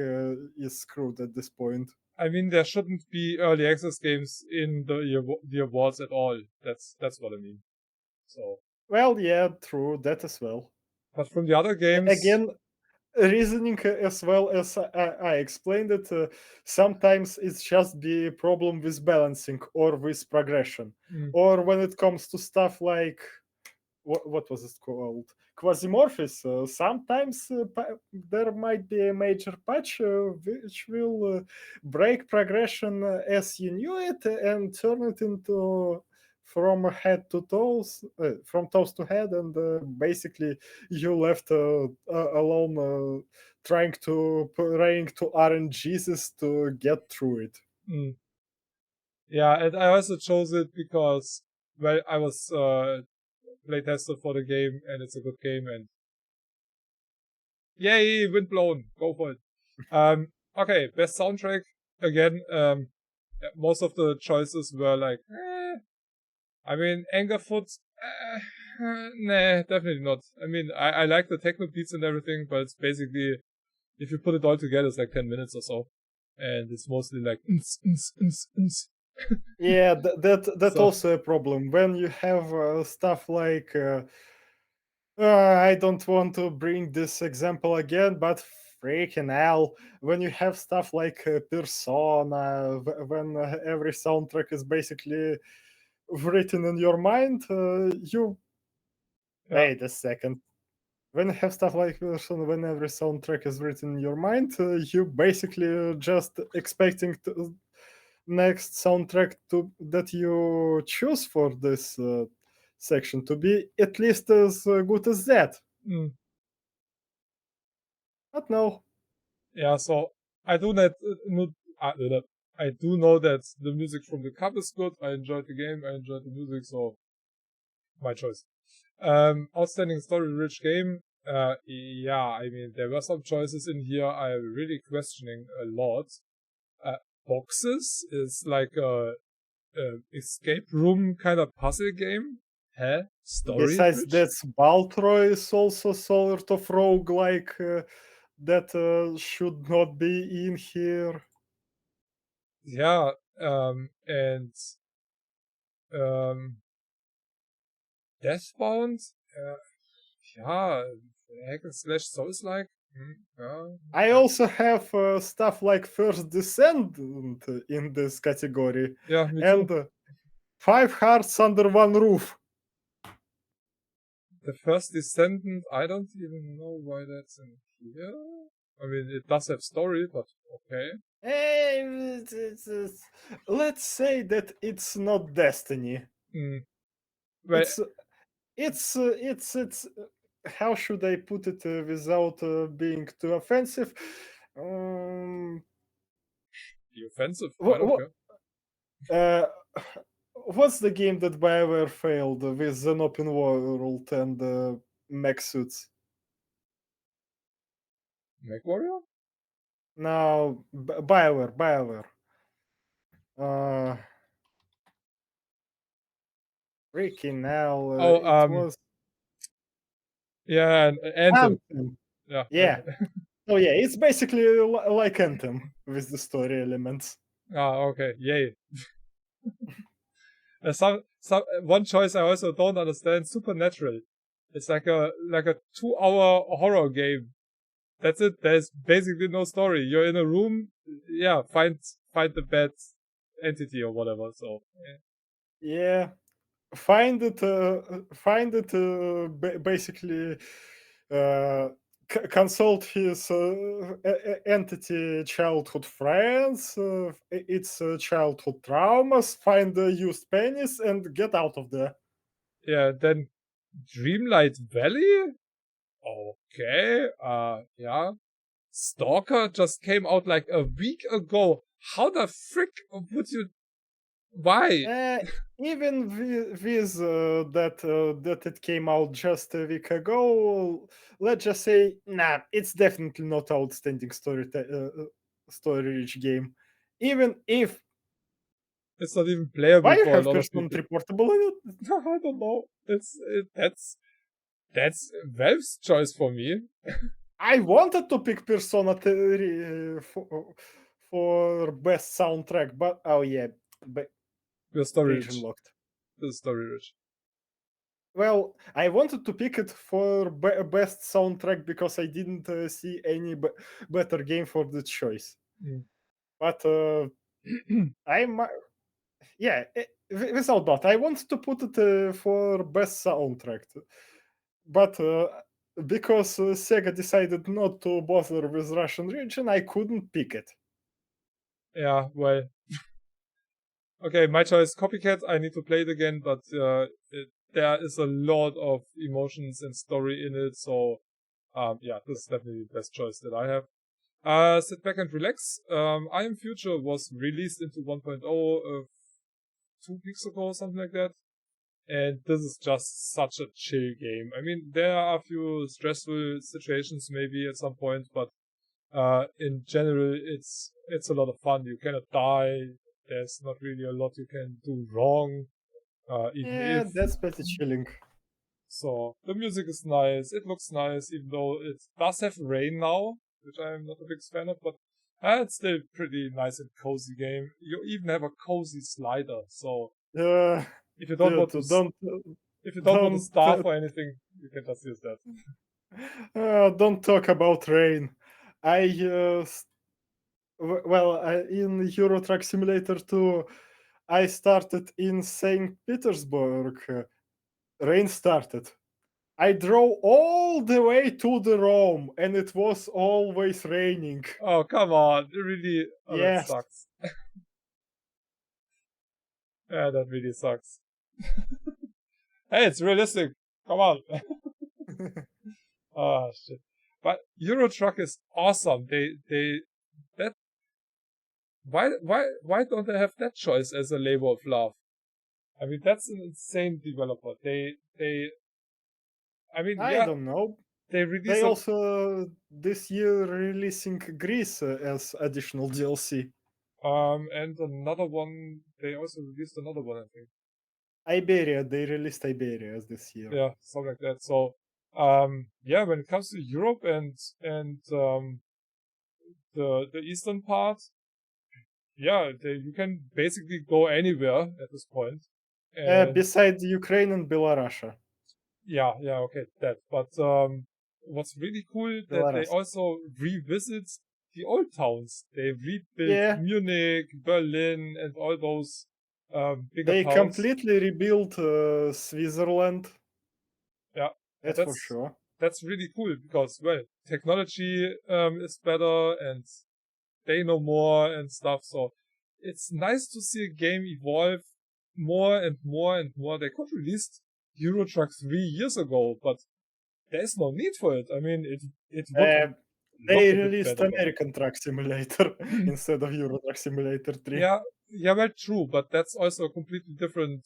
is screwed at this point. I mean, there shouldn't be early access games in the awards at all. That's what I mean. So. Well, yeah, true that as well. But from the other games, Again, reasoning as well as I explained it, sometimes it's just the problem with balancing or with progression, or when it comes to stuff like what was it called, quasimorphs. Sometimes there might be a major patch which will break progression as you knew it and turn it into from head to toes, from toes to head, and basically you left alone trying to praying to RNGs to get through it. Yeah, and I also chose it because, well, I was playtester for the game, and it's a good game, and yay, Windblown, go for it. Okay, best soundtrack again. Most of the choices were like, I mean, Angerfoot, nah, definitely not. I mean, I like the techno beats and everything, but it's basically, if you put it all together, it's like 10 minutes or so, and it's mostly like Yeah, that's so. Also a problem when you have stuff like I don't want to bring this example again, but freaking hell, when you have stuff like Persona, when every soundtrack is basically written in your mind, you wait a second. When you have stuff like Persona, when every soundtrack is written in your mind, you basically just expecting next soundtrack that you choose for this section to be at least as good as that. But no. Yeah, so I do that. I do know that the music from the cup is good. I enjoyed the game. I enjoyed the music, so my choice. Outstanding story-rich game. Yeah, I mean there were some choices in here I'm really questioning a lot. Boxes is like a escape room kind of puzzle game. Story. Besides that, Baltroy is also sort of roguelike that should not be in here. Yeah, and Deathbound. Yeah, hack and slash Souls-like. Yeah. I also have stuff like First Descendant in this category. Yeah, me and too. 5 Hearts Under One Roof. The First Descendant, I don't even know why that's in here. I mean, it does have story, but okay. Let's say that it's not Destiny. Well, it's how should I put it without being too offensive? Um, Be offensive. I what, don't what, care. uh, what's the game that BioWare failed with an open world and mech suits? MechWarrior? No, BioWare. Uh, freaking hell, Oh, it was yeah, and Anthem. Anthem. Yeah. Yeah. Oh yeah, it's basically like Anthem with the story elements. Okay. Yay. Some one choice I also don't understand. Supernatural. It's like a 2-hour horror game. That's it. There's basically no story. You're in a room. Yeah. Find the bad entity or whatever. So. Yeah, basically uh, consult his entity childhood friends, its childhood traumas, find the used penis, and get out of there. Yeah. Then Dreamlight Valley. Okay. Yeah. Stalker just came out like a week ago. How the frick would you? Why? Uh, Even with that it came out just a week ago, let's just say, nah, it's definitely not outstanding story rich game. Even if It's not even why playable you for a have lot of person people. reportable in it? I don't know. That's Valve's choice for me. I wanted to pick Persona 3 for best soundtrack, but oh yeah, The story region rich. locked. The story rich. Well, I wanted to pick it for best soundtrack because I didn't see any better game for the choice. Mm. But yeah, without doubt, I wanted to put it for best soundtrack. But because Sega decided not to bother with Russian region, I couldn't pick it. Yeah, well. Okay, my choice, Copycat. I need to play it again, but there is a lot of emotions and story in it, so yeah, this is definitely the best choice that I have. Sit back and relax. I Am Future was released into 1.0 2 weeks ago or something like that. And this is just such a chill game. I mean, there are a few stressful situations maybe at some point, but in general, it's a lot of fun. You cannot die. There's not really a lot you can do wrong, even Yeah, if. that's pretty chilling. So the music is nice. It looks nice, even though it does have rain now, which I'm not a big fan of, but it's still pretty nice and cozy game. You even have a cozy slider, so Uh, if you don't want Dude, to if you don't want to don't starve or anything, you can just use that. don't talk about rain. I in Euro Truck Simulator 2, I started in St. Petersburg. Rain started. I drove all the way to the Rome, and it was always raining. Oh, come on. It really, oh, that Yes. sucks. Yeah, that really sucks. Hey, it's realistic. Come on. Oh, shit. But Euro Truck is awesome. That, why don't they have that choice as a labor of love? I mean, that's an insane developer. I mean, I yeah, don't know. they They release also this year releasing Greece as additional DLC. and another one, they also released another one, I think. Iberia, they released Iberia this year. Yeah, something like that. So, yeah, when it comes to Europe and the eastern part, yeah, you can basically go anywhere at this point. And Besides Ukraine and Belarus. yeah, okay, that. But what's really cool that they Belarus. also revisit the old towns. They rebuilt Yeah, Munich, Berlin, and all those bigger they towns. completely rebuilt Switzerland. Yeah, and That's for sure. that's really cool because well, technology is better and they know more and stuff. So it's nice to see a game evolve more and more and more. They could release Euro Truck 3 years ago, but there's no need for it. I mean, it would look They a bit released better. But... American Truck Simulator instead of Euro Truck Simulator 3. Yeah, well, true, but that's also a completely different.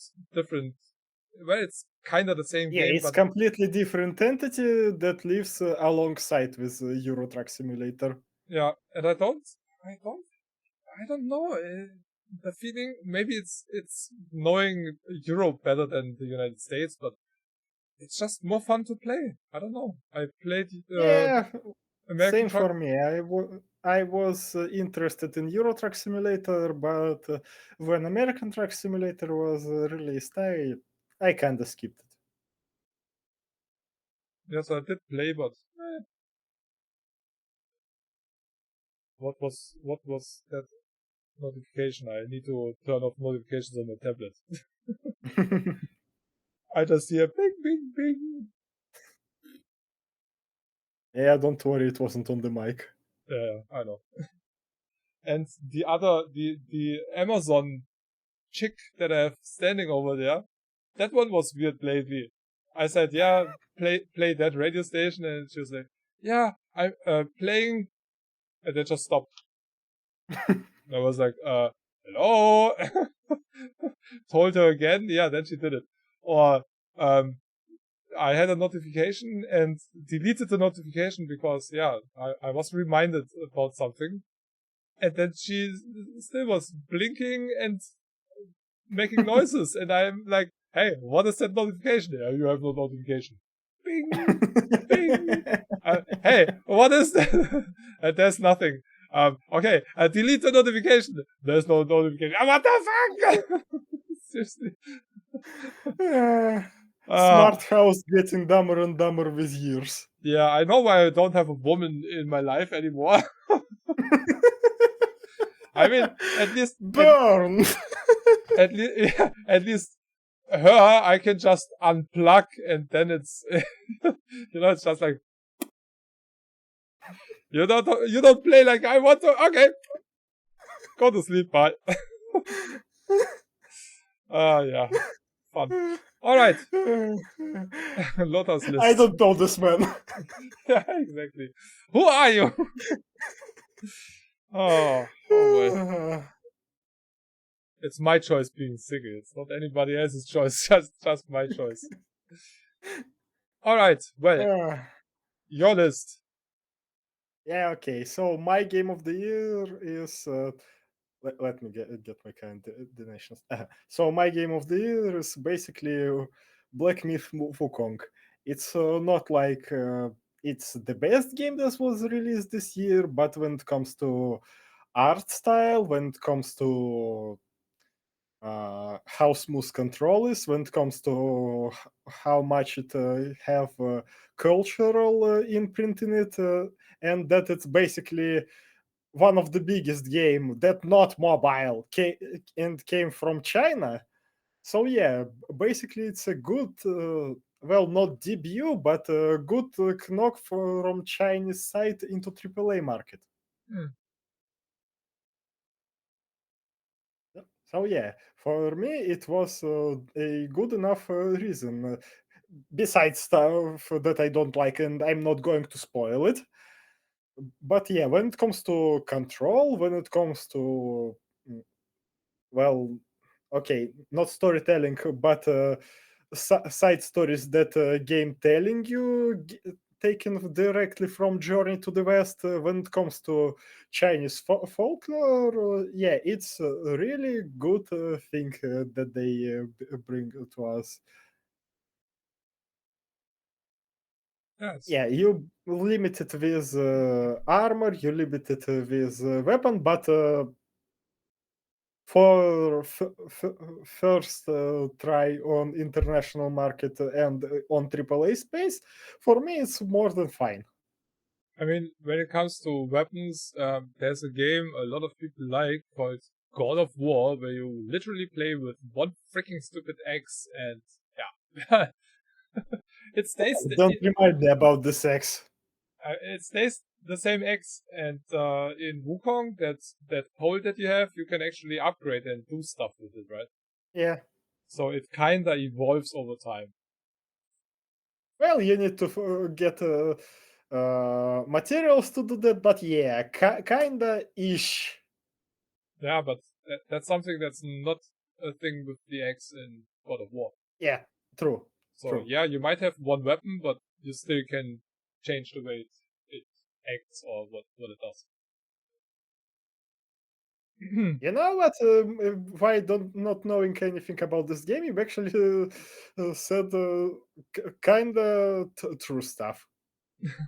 Well, it's kind of the same Yeah, game, it's but completely different entity that lives alongside with Euro Truck Simulator. yeah, and I don't know. The feeling, maybe it's knowing Europe better than the United States, but it's just more fun to play. I don't know. I played Yeah, American same Truck. for me. I was interested in Euro Truck Simulator, but when American Truck Simulator was released, I kind of skipped it. Yes, I did play, but what was that notification? I need to turn off notifications on my tablet. I just hear bing, bing, bing. Yeah, don't worry, it wasn't on the mic. Yeah, I know. And the Amazon chick that I have standing over there, that one was weird lately. I said, yeah, play that radio station, and she was like, yeah, I'm playing, and then just stopped. And I was like, hello? Told her again, yeah, then she did it. Or, I had a notification and deleted the notification because, yeah, I was reminded about something. And then she still was blinking and making noises. And I'm like, hey, what is that notification? Yeah, you have no notification. Bing! Bing! Hey, what is that? And there's nothing. Okay, delete the notification. There's no notification. What the fuck? Seriously. Smart house getting dumber and dumber with years. Yeah, I know why I don't have a woman in my life anymore. I mean, at least burn. At least her I can just unplug, and then it's it's just like you don't play like I want to. Okay, go to sleep. Bye. Yeah, fun. All right. Lotus list. I don't know this man. Yeah, exactly. Who are you? Oh well. It's my choice being single. It's not anybody else's choice. Just my choice. All right. Well, your list. Yeah. Okay. So my game of the year is. Let me get my kind donations. So my game of the year is basically Black Myth Wukong. It's not like it's the best game that was released this year, but when it comes to art style, when it comes to how smooth control is, when it comes to how much it have cultural imprint in it, and that it's basically one of the biggest game that not mobile and came from China. So yeah, basically it's a good, well, not debut, but a good knock from Chinese side into AAA market. So yeah, for me it was a good enough reason. Besides stuff that I don't like, and I'm not going to spoil it. But yeah, when it comes to control, when it comes to well, okay, not storytelling, but side stories that game telling you, taken directly from Journey to the West. When it comes to Chinese folklore, yeah, it's a really good thing that they bring to us. Yes. Yeah, you limit it with armor, you limit it with weapon, but for first try on international market and on AAA space, for me it's more than fine. I mean, when it comes to weapons, there's a game a lot of people like called God of War, where you literally play with one freaking stupid axe, and yeah, it stays Don't remind me about the sex. it stays the same axe, and in Wukong, that pole that you have, you can actually upgrade and do stuff with it, right? Yeah. So it kinda evolves over time. Well, you need to get materials to do that, but yeah, kinda ish. Yeah, but that's something that's not a thing with the axe in God of War. Yeah, true. So True. yeah, you might have one weapon, but you still can change the way it acts or what it does. You know what? Why don't not knowing anything about this game, you actually said kinda true stuff.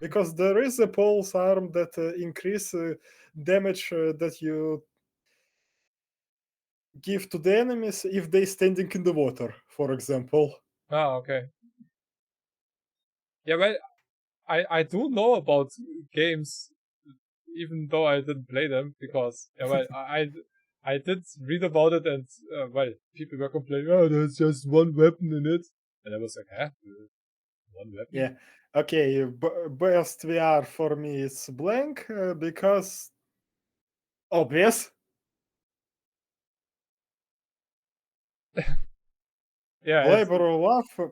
Because there is a pulse arm that increase damage that you give to the enemies if they standing in the water, for example. Okay. Yeah, well, I do know about games, even though I didn't play them, because yeah, well, I did read about it, and well, people were complaining, oh, there's just one weapon in it, and I was like, huh, one weapon? Yeah. Okay. Best VR for me is blank because obvious. Yeah, it's Labor of love.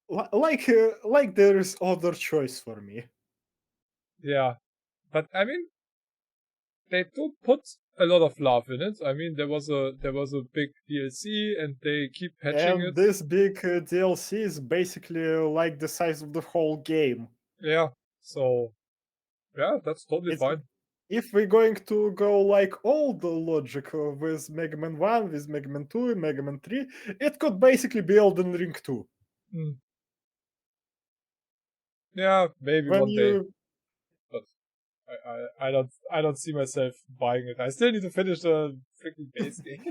Like there is other choice for me. yeah, but I mean, they do put a lot of love in it. I mean, there was a big DLC, and they keep patching And it. this big DLC is basically like the size of the whole game. Yeah, so yeah, that's totally It's fine. if we're going to go like all the logic with Mega Man 1, with Mega Man 2, Mega Man 3, it could basically be Elden Ring 2. Mm. Yeah, maybe When one day, you but I don't see myself buying it. I still need to finish the freaking base game.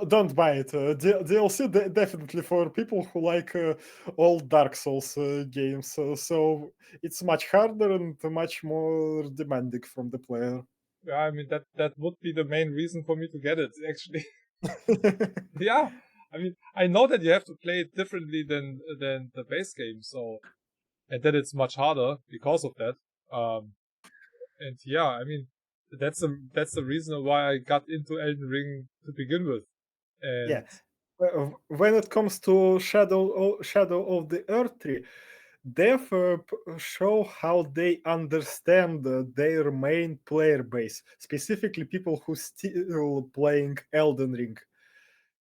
don't buy it. DLC definitely for people who like old Dark Souls games. So it's much harder and much more demanding from the player. Yeah, I mean that would be the main reason for me to get it, actually. Yeah, I mean I know that you have to play it differently than the base game, so and that it's much harder because of that. And yeah, I mean that's the reason why I got into Elden Ring to begin with. Yeah. And When it comes to Shadow of the Earth Tree, they've show how they understand their main player base, specifically people who still playing Elden Ring.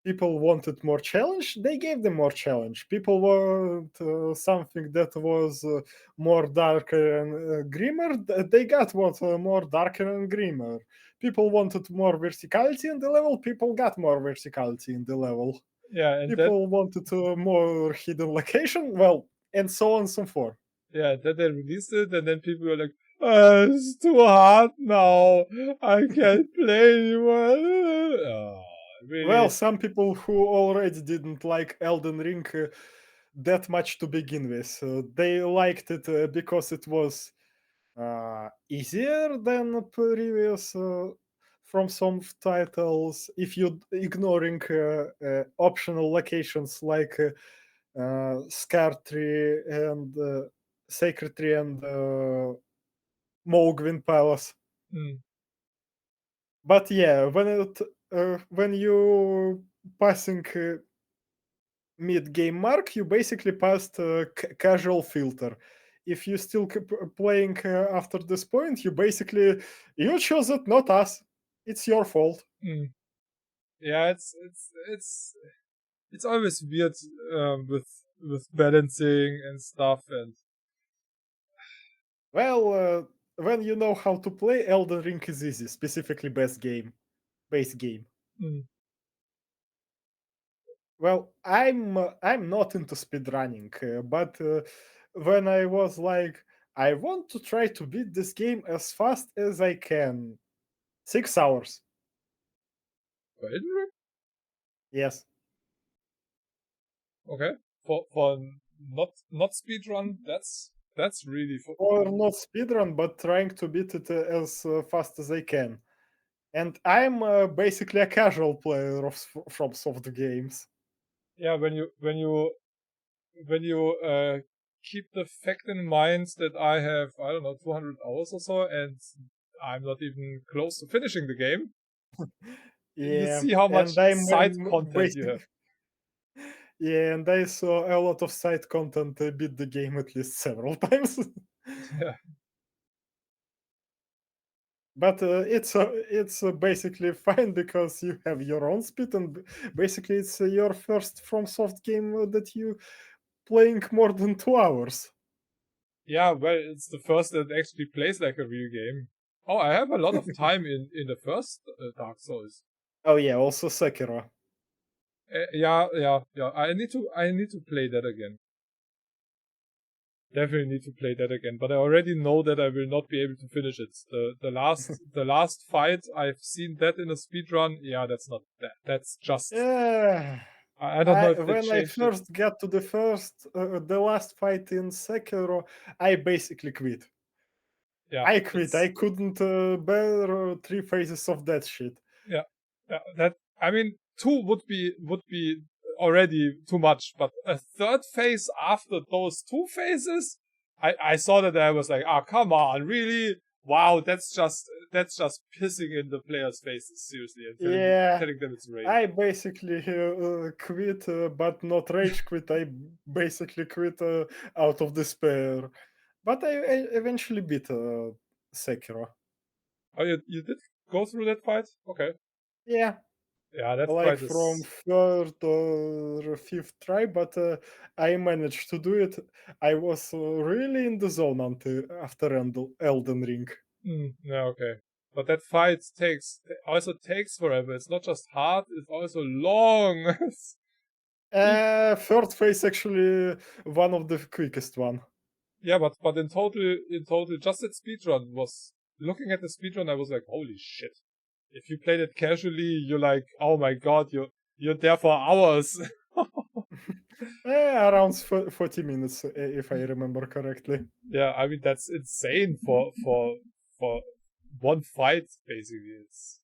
People wanted more challenge, they gave them more challenge. People want something that was more darker and grimmer, they got what more darker and grimmer. People wanted more verticality in the level, people got more verticality in the level. yeah, and then People wanted more hidden location, well, and so on and so forth. yeah, then they released it, and then people were like, it's too hard now. I can't play anymore. Oh, Well, really? some people who already didn't like Elden Ring that much to begin with, they liked it because it was easier than previous from some titles. If you ignoring optional locations like Scar Tree and Sacred Tree and Mogwin Palace. Mm, But yeah, when you passing mid game mark, you basically passed a casual filter. If you still keep playing after this point, you chose it, not us. It's your fault. mm. Yeah, it's always weird with balancing and stuff, and Well, when you know how to play, Elden Ring is easy. Specifically, base game. mm, Well, I'm not into speedrunning, but when I was like, I want to try to beat this game as fast as I can. 6 hours. Elden Ring? Yes. Okay, for not speedrun, that's really Or not speedrun, but trying to beat it as fast as I can. And I'm basically a casual player of from soft games. yeah. When you keep the fact in mind that I have, I don't know, 200 hours or so, and I'm not even close to finishing the game, you Yeah, see how much and I'm side content you have. Yeah, and I saw a lot of side content beat the game at least several times. Yeah. But it's basically fine because you have your own speed, and basically it's your first FromSoft game that you playing more than 2 hours. Yeah, well, it's the first that actually plays like a real game. Oh, I have a lot of time in the first Dark Souls. Oh yeah, also Sekiro. Yeah. I need to play that again. Definitely need to play that again. But I already know that I will not be able to finish it. The last fight, I've seen that in a speed run. Yeah, that's not that. That's just. Yeah. I don't know if they When I changed it. first got to the last fight in Sekiro, I basically quit. Yeah, I quit. I couldn't bear 3 phases of that shit. yeah. That, I mean, 2 would be already too much, but a third phase after those 2 phases, I saw that. I was like, ah, come on, really? Wow, that's just pissing in the players' faces, seriously, and Yeah, telling them it's rain. I basically quit, but not rage quit. I basically quit out of despair. But I eventually beat Sekiro. Oh, you did go through that fight? Okay. Yeah, Yeah, that like fight from is. third or fifth try, but I managed to do it. I was really in the zone until after Elden Ring. Yeah, okay. But that fight takes forever. It's not just hard; it's also long. If Third phase actually one of the quickest one. Yeah, but in total, just that speedrun was looking at the speedrun. I was like, holy shit! If you played it casually, you're like, oh my god, you're there for hours. Around 40 minutes, if I remember correctly. Yeah, I mean that's insane for one fight. Basically, it's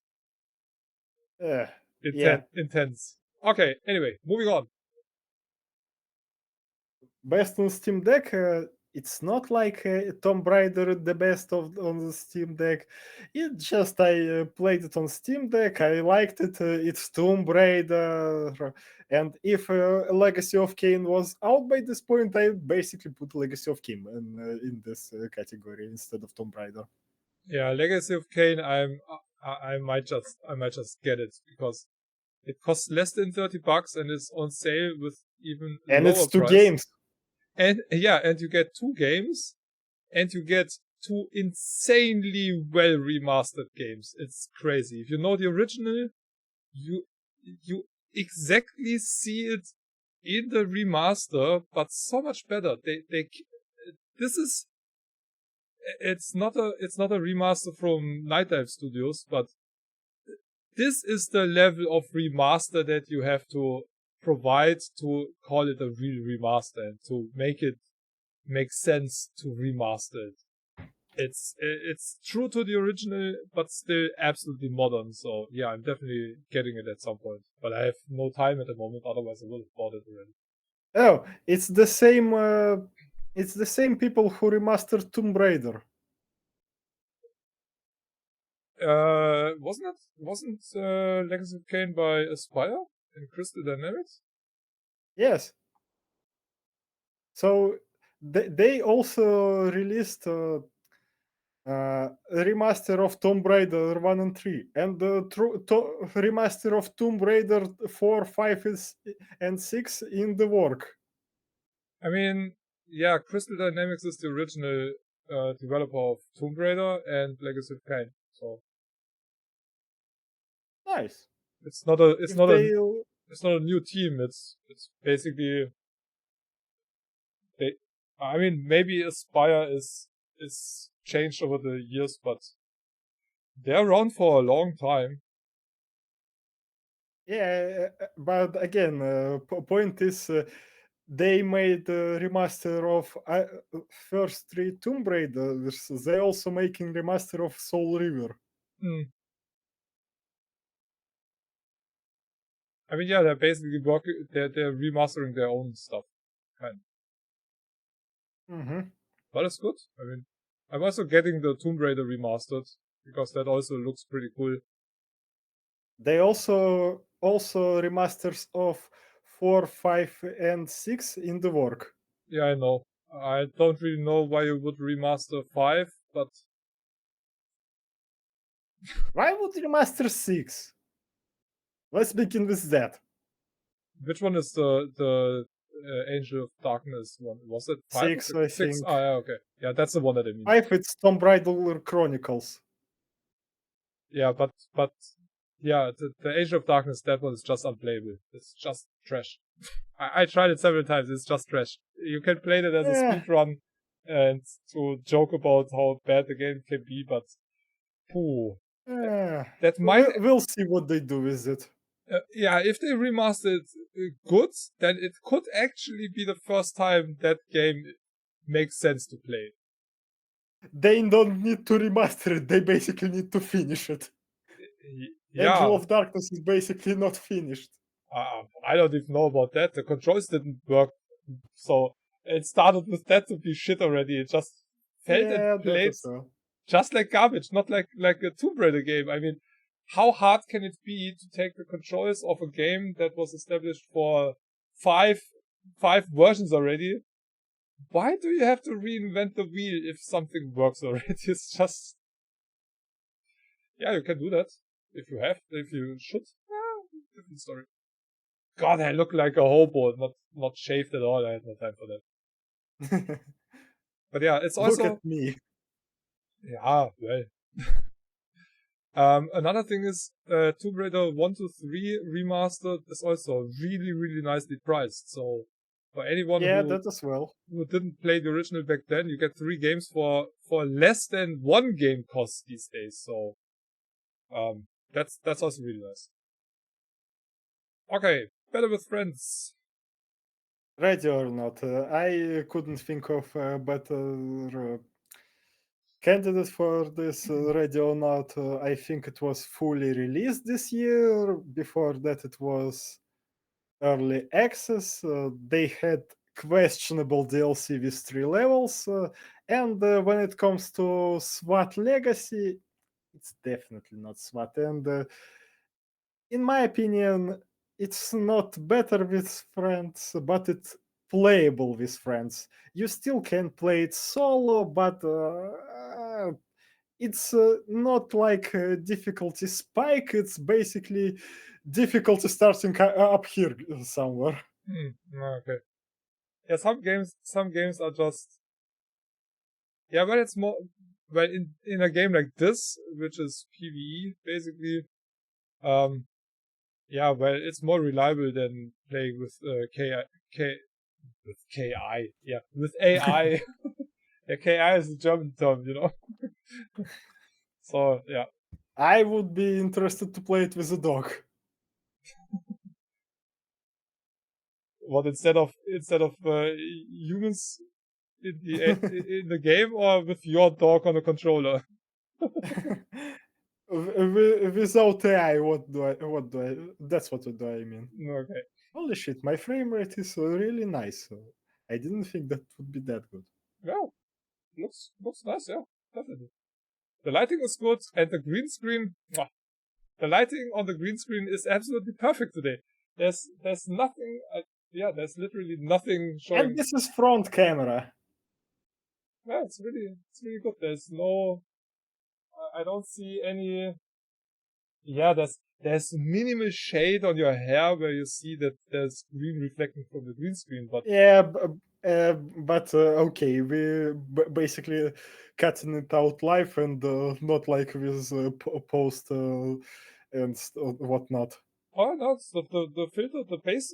Uh, yeah, intense. Okay, anyway, moving on. best on Steam Deck. It's not like Tomb Raider the best of on the Steam Deck. It just I played it on Steam Deck. I liked it. It's Tomb Raider, and if Legacy of Kain was out by this point, I basically put Legacy of Kain in this category instead of Tomb Raider. Yeah, Legacy of Kain. I might just get it because it costs less than $30 and is on sale with even And lower it's two price. games. And yeah, and you get 2 games, and you get 2 insanely well remastered games. It's crazy. If you know the original, you exactly see it in the remaster, but so much better. This is it's not a remaster from Night Dive Studios, but this is the level of remaster that you have to provide to call it a real remaster and to make it make sense to remaster it. It's true to the original, but still absolutely modern. So yeah, I'm definitely getting it at some point. But I have no time at the moment. Otherwise, I would have bought it already. Oh, it's the same. It's the same people who remastered Tomb Raider. Wasn't Legacy of Kain by Aspire and Crystal Dynamics? Yes. So they also released a remaster of Tomb Raider 1 and 3, and the remaster of Tomb Raider 4, 5, and 6 in the work. I mean, yeah, Crystal Dynamics is the original developer of Tomb Raider and Legacy of Kain. So Nice. it's not a If they new team. It's basically they. I mean, maybe Aspire is changed over the years, but they're around for a long time. yeah, but again, point is they made a remaster of first 3 Tomb Raiders. They also making remaster of Soul River. Hmm. I mean, yeah, they're basically working. They're remastering their own stuff, kind. Mm-hmm. But it's good. I mean, I'm also getting the Tomb Raider remastered because that also looks pretty cool. They also remasters of 4, 5, and 6 in the work. Yeah, I know. I don't really know why you would remaster 5, but Why would you remaster 6? Let's begin with that. which one is the Angel of Darkness one? Was it 5? 6, I 6? think. Ah, yeah, okay. Yeah, that's the one that I mean. 5, it's Tomb Raider Chronicles. Yeah, but yeah, the Angel of Darkness, that one is just unplayable. It's just trash. I tried it several times. It's just trash. You can play it as a speed run and to joke about how bad the game can be, but that might We'll see what they do with it. yeah, if they remaster it good, then it could actually be the first time that game makes sense to play. They don't need to remaster it. They basically need to finish it. Yeah, Angel of Darkness is basically not finished. I don't even know about that. The controls didn't work, so it started with that to be shit already. It just felt and played just like garbage, not like a Tomb Raider game. I mean, how hard can it be to take the controls of a game that was established for five versions already? Why do you have to reinvent the wheel if something works already? It's just, yeah, you can do that if you should. Different story. God, I look like a hobo, not shaved at all. I had no time for that. But yeah, it's also look at me. Yeah, well. Another thing is Tomb Raider 1 to 3 remastered is also really, really nicely priced. So for anyone that as well. who didn't play the original back then, you get 3 games for less than 1 game cost these days. So that's also really nice. Okay, Better with Friends. Ready or not, I couldn't think of a better candidate for this. Ready or not, I think it was fully released this year. Before that, it was early access. They had questionable DLC with 3 levels. And when it comes to SWAT Legacy, it's definitely not SWAT. And in my opinion, it's not better with friends, but it's playable with friends. You still can play it solo, but it's not like a difficulty spike. It's basically difficulty starting up here somewhere. Okay. Yeah, some games are just, yeah, but it's more, well, in a game like this, which is PvE basically, yeah, well, it's more reliable than playing with with KI, yeah, with AI. Yeah, KI is a German term, you know. So yeah, I would be interested to play it with a dog. what instead of humans in the game, or with your dog on a controller? Without AI, that's what do I mean. Okay. Holy shit, my frame rate is really nice. I didn't think that would be that good. Yeah, looks nice. Yeah, definitely. The lighting is good, and the green screen. The lighting on the green screen is absolutely perfect today. There's nothing. There's literally nothing showing. And this is front camera. Yeah, it's really good. There's no. I don't see any. Yeah, there's minimal shade on your hair where you see that there's green reflecting from the green screen, but yeah, but okay, we basically cutting it out live and not like with post and whatnot. Oh no, the filter, the base,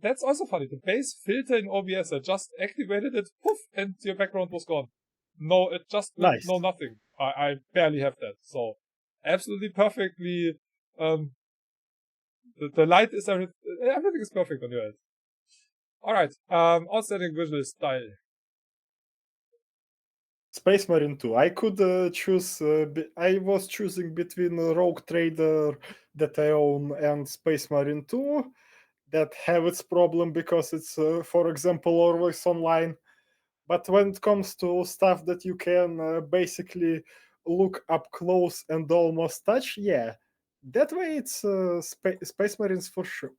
that's also funny. The base filter in OBS, I just activated it, poof, and your background was gone. No, it just nice. No nothing. I barely have that. So absolutely perfectly. The light is everything is perfect on your end. All right. Outstanding visual style. Space Marine 2. I could choose. I was choosing between Rogue Trader that I own and Space Marine 2 that have its problem because it's, for example, always online. But when it comes to stuff that you can basically look up close and almost touch, yeah, that way it's Space Marines for sure.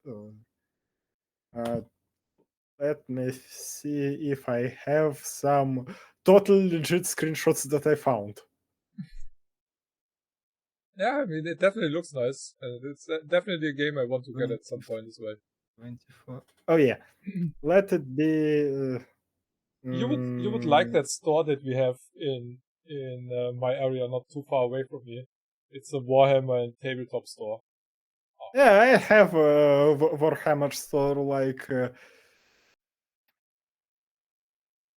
Let me see if I have some total legit screenshots that I found. Yeah, I mean, it definitely looks nice. And it's definitely a game I want to get at some point as well. 24. Oh yeah, let it be. You would like that store that we have in my area, not too far away from me. It's a Warhammer and tabletop store. Yeah, I have a Warhammer store like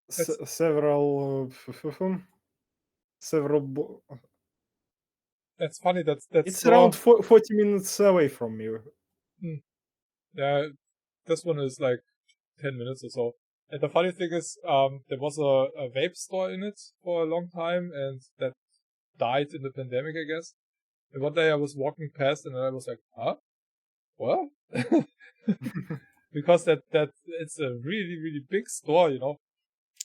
several several. That's funny. That It's store. around 40 minutes away from me. Yeah, this one is like 10 minutes or so. And the funny thing is, there was a vape store in it for a long time, and that died in the pandemic, I guess. And one day I was walking past, and I was like, "Huh? What?" Because that it's a really really big store, you know.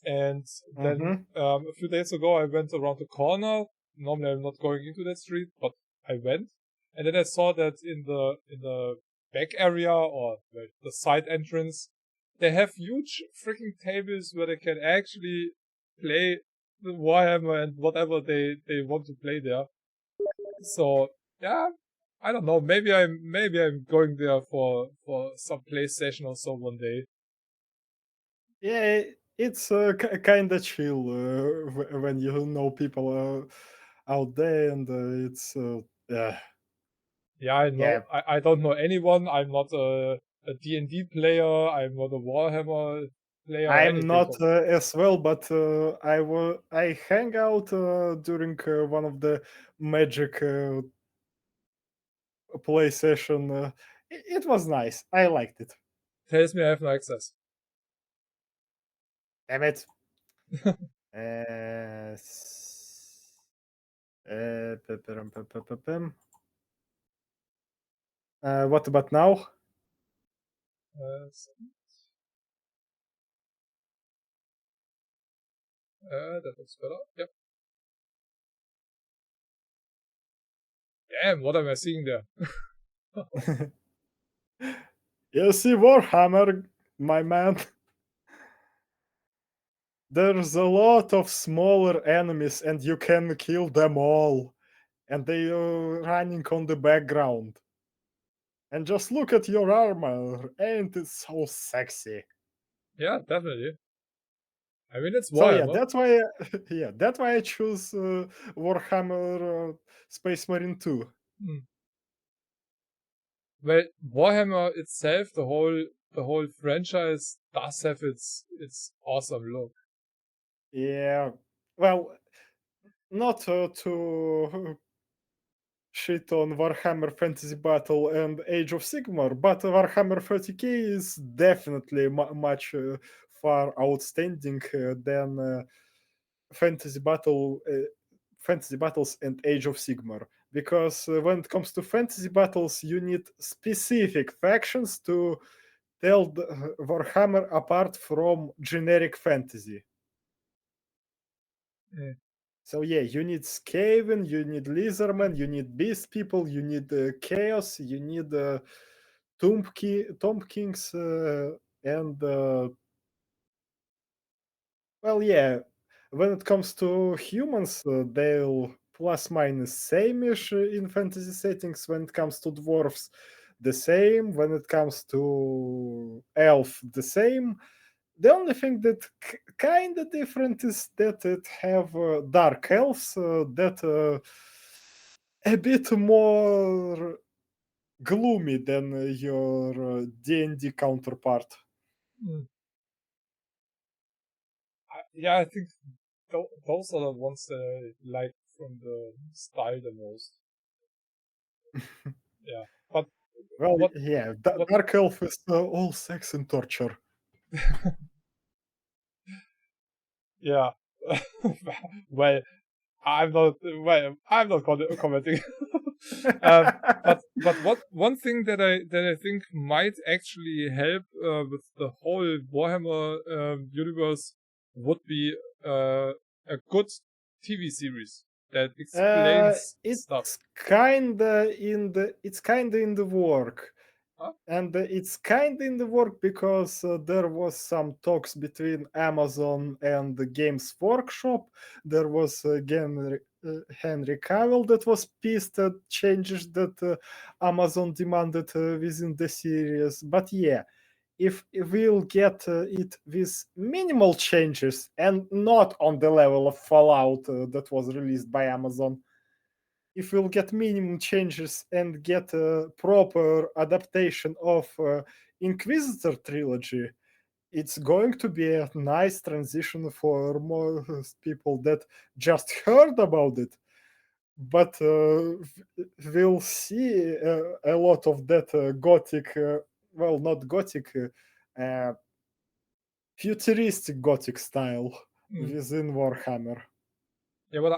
And then a few days ago, I went around the corner. Normally, I'm not going into that street, but I went, and then I saw that in the back area or the side entrance, they have huge freaking tables where they can actually play the Warhammer and whatever they want to play there. So yeah, I don't know. Maybe I'm going there for some PlayStation or so one day. Yeah, it's kind of chill when you know people out there, and it's Yeah, I know. yeah. I don't know anyone. I'm not a D&D player. I'm not a Warhammer player or I'm anything. not So as well, but I hang out during one of the Magic play session. It was nice. I liked it. tells me I have no access. Damn it. Uh, s- what about now? So, that looks better. Yep. Damn, what am I seeing there? You see Warhammer, my man. There's a lot of smaller enemies, and you can kill them all. And they are running on the background. And just look at your armor, ain't it so sexy? Yeah, definitely. I mean, it's So yeah, Warhammer. that's why yeah, that's why I choose Warhammer Space Marine 2. Hmm. Well, Warhammer itself, the whole franchise does have its awesome look. Yeah, well, not to shit on Warhammer Fantasy Battle and Age of Sigmar, but Warhammer 30k is definitely much far outstanding than Fantasy Battle, Fantasy Battles and Age of Sigmar. Because when it comes to Fantasy Battles, you need specific factions to tell Warhammer apart from generic fantasy. Mm. So yeah, you need Skaven, you need Lizardmen, you need Beast People, you need Chaos, you need Tomb Kings, and well, yeah. When it comes to humans, they'll plus minus same-ish in fantasy settings. When it comes to dwarves, the same. When it comes to elf, the same. The only thing that kind of different is that it have dark elves that a bit more gloomy than your D&D counterpart. Mm. Yeah, I think those are the ones that I like from the style the most. Yeah, but Well, what yeah, what dark elf is all sex and torture. yeah. well, I'm not commenting. But what one thing that I think might actually help with the whole Warhammer universe would be a good TV series that explains stuff. It's kinda in the work. And it's kind in the work because there was some talks between Amazon and the Games Workshop. There was again Henry Cavill that was pissed at changes that Amazon demanded within the series. But yeah, if we'll get it with minimal changes and not on the level of Fallout that was released by Amazon, if we'll get minimum changes and get a proper adaptation of Inquisitor trilogy, it's going to be a nice transition for most people that just heard about it. But we'll see a lot of that gothic, well, not gothic, futuristic gothic style within Warhammer. Yeah, what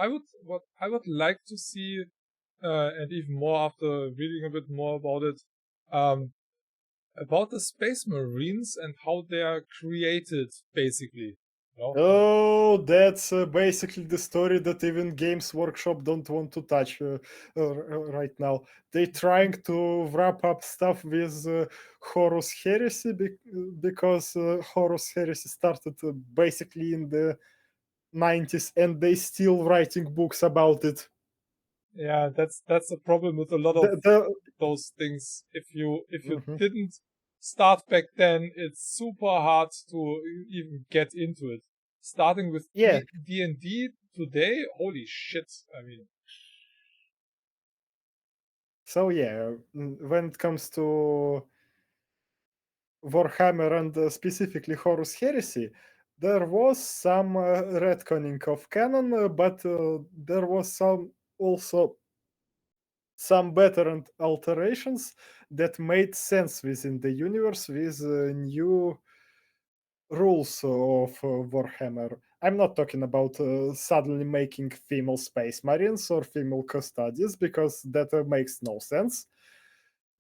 I would like to see, and even more after reading a bit more about it, about the Space Marines and how they are created, basically. You know? Oh, that's basically the story that even Games Workshop don't want to touch right now. They're trying to wrap up stuff with Horus Heresy because Horus Heresy started basically in the 90s and they still writing books about it. Yeah, that's the problem with a lot of those things. If you didn't start back then, it's super hard to even get into it. Starting with D&D today, holy shit! I mean, so yeah, when it comes to Warhammer and specifically Horus Heresy, there was some retconning of canon, but there was some also some better alterations that made sense within the universe with new rules of Warhammer. I'm not talking about suddenly making female space marines or female custodians because that makes no sense.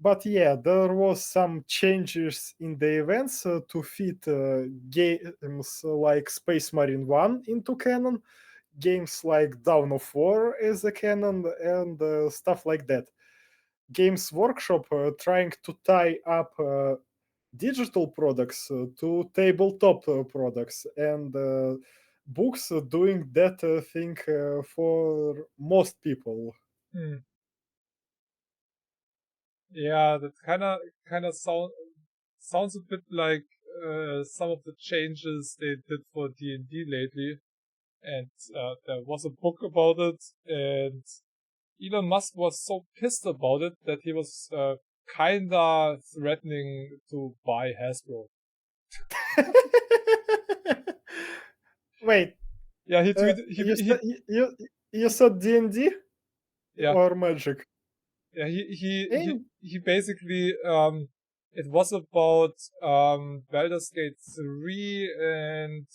But yeah, there was some changes in the events to fit games like Space Marine 1 into canon, games like Dawn of War as a canon, and stuff like that. Games Workshop trying to tie up digital products to tabletop products, and books doing that thing for most people. Yeah, that kind of sounds a bit like some of the changes they did for D&D lately. And there was a book about it, and Elon Musk was so pissed about it that he was kinda threatening to buy Hasbro. Wait, Yeah, he tweeted. you said D&D Yeah, or Magic? yeah. He basically it was about Baldur's Gate 3 and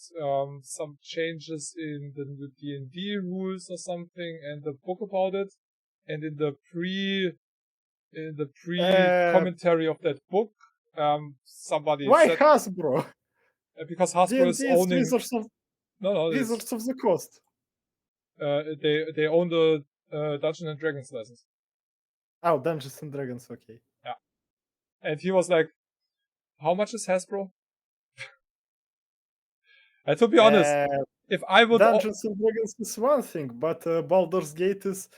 some changes in the new D&D rules or something, and the book about it, and in the commentary of that book, somebody why said Hasbro? because Hasbro is D&D is owning. Wizards of the Coast. They own the Dungeons and Dragons license. Oh, Dungeons and Dragons, okay. Yeah, and he was like, "How much is Hasbro?" And to be honest, if I would Dungeons and Dragons is one thing, but Baldur's Gate is,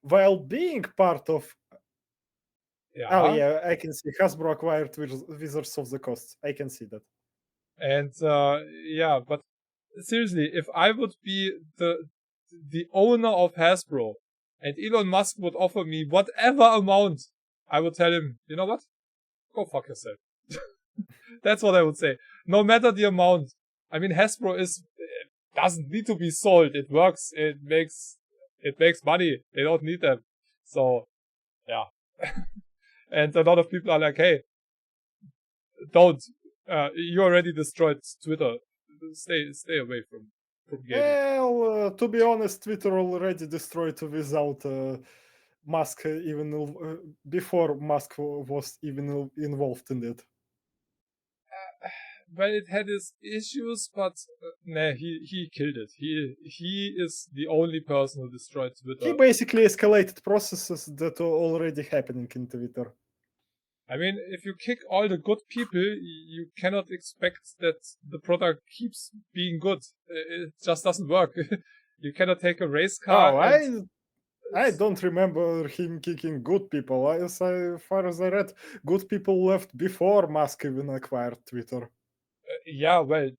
while being part of. Yeah. Oh yeah, I can see Hasbro acquired Wizards of the Coast. I can see that. And yeah, but seriously, if I would be the owner of Hasbro and Elon Musk would offer me whatever amount, I would tell him, you know what? Go fuck yourself. That's what I would say. No matter the amount. I mean, Hasbro doesn't need to be sold. It works. It makes money. They don't need them. So, yeah. And a lot of people are like, hey, don't. You already destroyed Twitter. Stay away from gaming. Well, to be honest, Twitter already destroyed without Musk even before Musk was even involved in it. Well, it had its issues, but nah, he killed it. He is the only person who destroyed Twitter. He basically escalated processes that are already happening in Twitter. I mean, if you kick all the good people, you cannot expect that the product keeps being good. It just doesn't work. You cannot take a race car Oh, and I don't remember him kicking good people. As far as I read, good people left before Musk even acquired Twitter. yeah, well,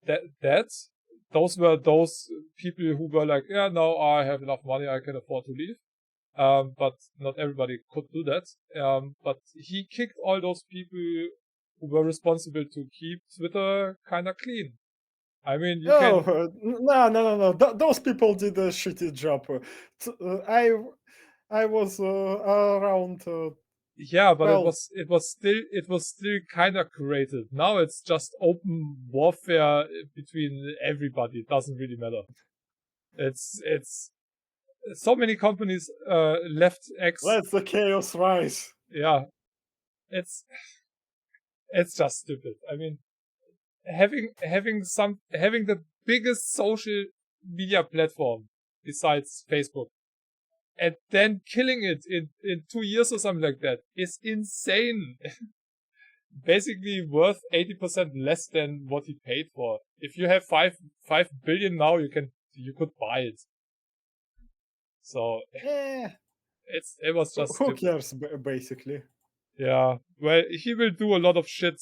those were those people who were like, yeah, no, I have enough money, I can afford to leave. But not everybody could do that. But he kicked all those people who were responsible to keep Twitter kind of clean. I mean, you Oh, can, no. Those people did a shitty job. I was around yeah, but well, it was still kind of curated. Now it's just open warfare between everybody. It doesn't really matter. It's so many companies left X. let the chaos rise. Yeah, it's just stupid. I mean, having the biggest social media platform besides Facebook and then killing it in 2 years or something like that is insane. Basically worth 80% less than what he paid for. If you have 5 billion now, you could buy it. So Eh, it was just who stupid. cares, basically? Yeah. Well, he will do a lot of shit.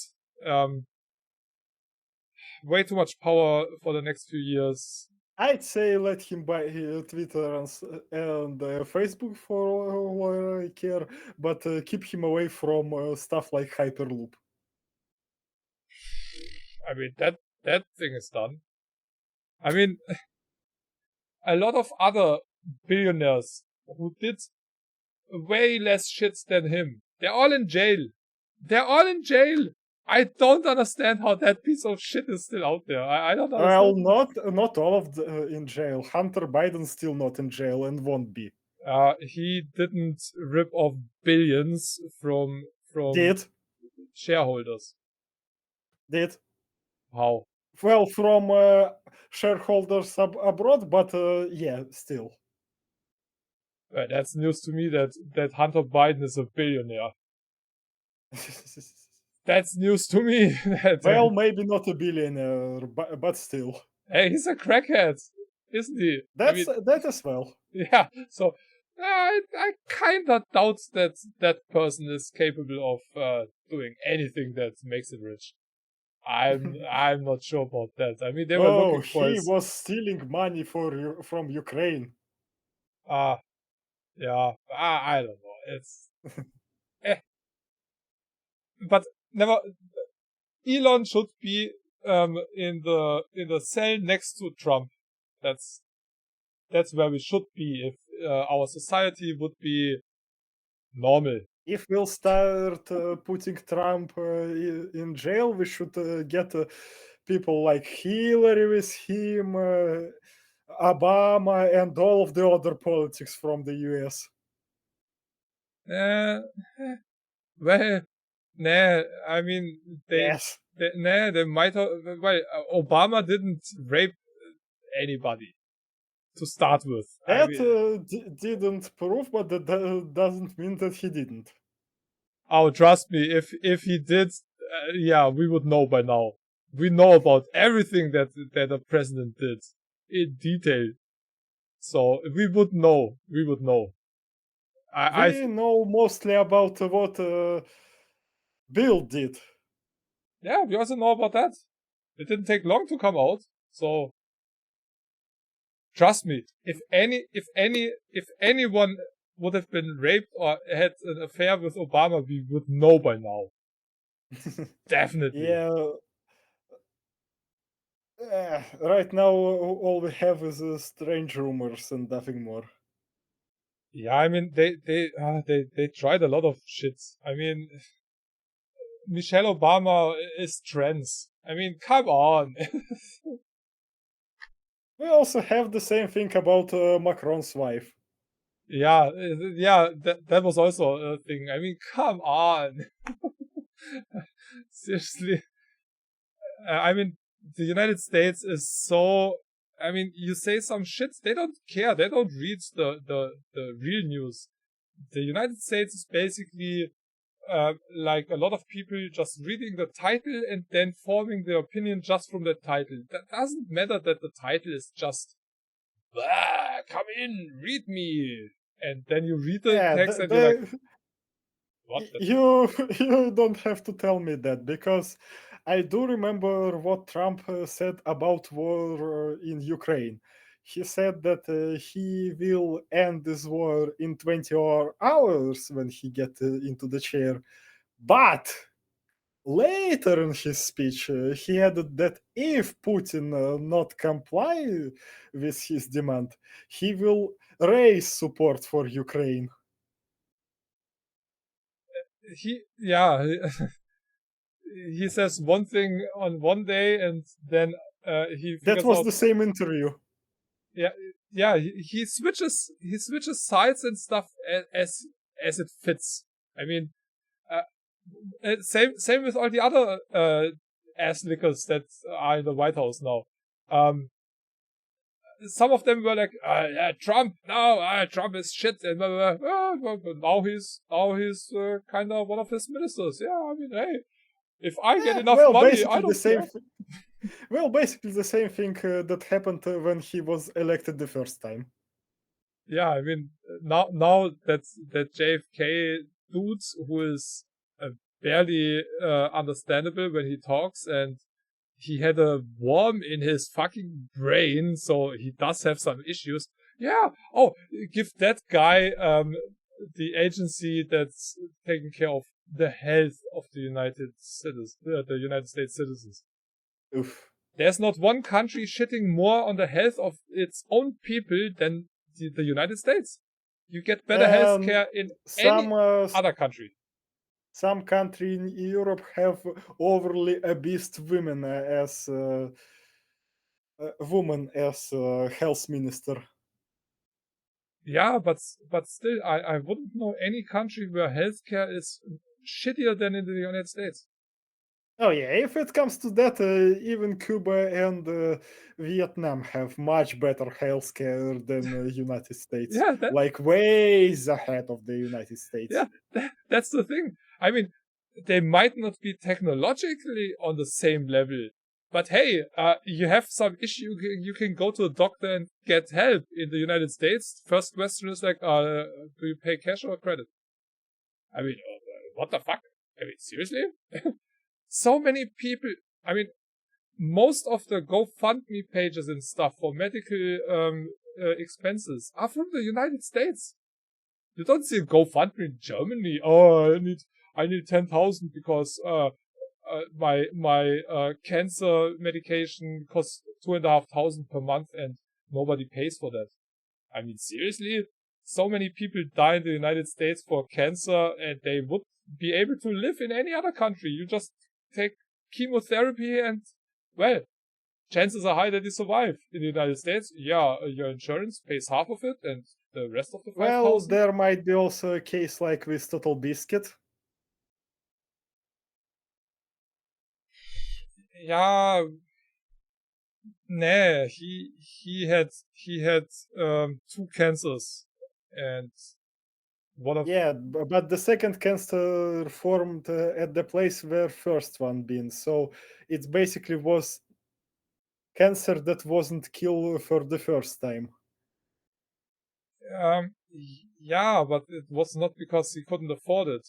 Way too much power for the next few years. I'd say let him buy Twitter and Facebook for all I care, but keep him away from stuff like Hyperloop. I mean, that thing is done. I mean, a lot of other billionaires who did way less shit than him, they're all in jail. They're all in jail. I don't understand how that piece of shit is still out there. I don't Well, understand. not all of the in jail. Hunter Biden's still not in jail and won't be. He didn't rip off billions from Did shareholders. did How? well from shareholders abroad, but yeah, still. That's news to me that Hunter Biden is a billionaire. That's news to me. Well, maybe not a billionaire, but still. Hey, he's a crackhead, isn't he? I mean, That as well. yeah. So I kind of doubt that person is capable of doing anything that makes it rich. I'm not sure about that. I mean, they were Oh, looking for he his was stealing money from Ukraine. ah yeah. I don't know. It's eh. But never. Elon should be in the cell next to Trump. That's where we should be if our society would be normal. If we'll start putting Trump in jail, we should get people like Hillary with him, Obama, and all of the other politics from the US. Uh, well, nah. I mean, Yes. they might have. Well, Obama didn't rape anybody to start with. I That mean, didn't prove, but that doesn't mean that he didn't. oh, trust me, if he did, yeah, we would know by now. We know about everything that the president did in detail. So we would know. We would know. We know mostly about what Bill did. Yeah, we also know about that. It didn't take long to come out. So trust me, if anyone would have been raped or had an affair with Obama, we would know by now. Definitely. Yeah. Right now, all we have is strange rumors and nothing more. Yeah, I mean they tried a lot of shit. I mean, Michelle Obama is trans. I mean, come on. We also have the same thing about Macron's wife. Yeah, that was also a thing. I mean, come on. Seriously. I mean, the United States is so. I mean, you say some shit, they don't care. They don't read the real news. The United States is basically like a lot of people just reading the title and then forming their opinion just from the title. That doesn't matter that the title is just, come in, read me. And then you read the text and you're like, what? You don't have to tell me that, because I do remember what Trump said about war in Ukraine. He said that he will end this war in 24 hours when he get into the chair. But later in his speech, he added that if Putin not comply with his demand, he will raise support for Ukraine. He says one thing on one day and then he figures That was out, the same interview. he switches sides and stuff as it fits. I mean, same with all the other ass lickers that are in the White House now. Some of them were like, Trump, no, Trump is shit, and blah, blah, blah. But now he's kind of one of his ministers. Yeah, I mean, hey, if I get enough money, I don't care. Well, basically the same thing that happened when he was elected the first time. Yeah, I mean, now that JFK dude, who is barely understandable when he talks, and he had a worm in his fucking brain, so he does have some issues. Yeah. Oh, give that guy the agency that's taking care of the health of the United States citizens. Oof. There's not one country shitting more on the health of its own people than the United States. You get better health care in any other country. Some countries in Europe have overly obese women as health minister. Yeah, but still, I wouldn't know any country where healthcare is shittier than in the United States. Oh yeah, if it comes to that, even Cuba and Vietnam have much better healthcare than the United States. Yeah, like ways ahead of the United States. Yeah, that's the thing. I mean, they might not be technologically on the same level, but hey, you have some issue, you can go to a doctor and get help. In the United States, first question is like, do you pay cash or credit? I mean, what the fuck? I mean, seriously? So many people, I mean, most of the GoFundMe pages and stuff for medical expenses are from the United States. You don't see a GoFundMe in Germany. Oh, I need 10,000 because my cancer medication costs 2,500 per month and nobody pays for that. I mean, seriously? So many people die in the United States for cancer and they would be able to live in any other country. You just take chemotherapy and, well, chances are high that you survive. In the United States, yeah, your insurance pays half of it and the rest of the 5,000. Well, there might be also a case like with Total Biscuit. Yeah, nah, he had two cancers and one of but the second cancer formed at the place where first one been, so it basically was cancer that wasn't killed for the first time. Yeah, but it was not because he couldn't afford it.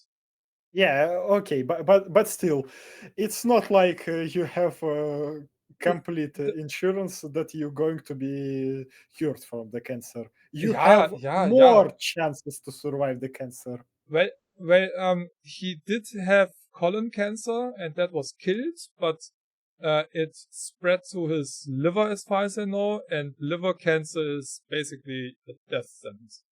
Yeah, okay, but still, it's not like you have complete insurance that you're going to be cured from the cancer. You have more chances to survive the cancer. Well, he did have colon cancer, and that was killed, but it spread to his liver, as far as I know, and liver cancer is basically a death sentence.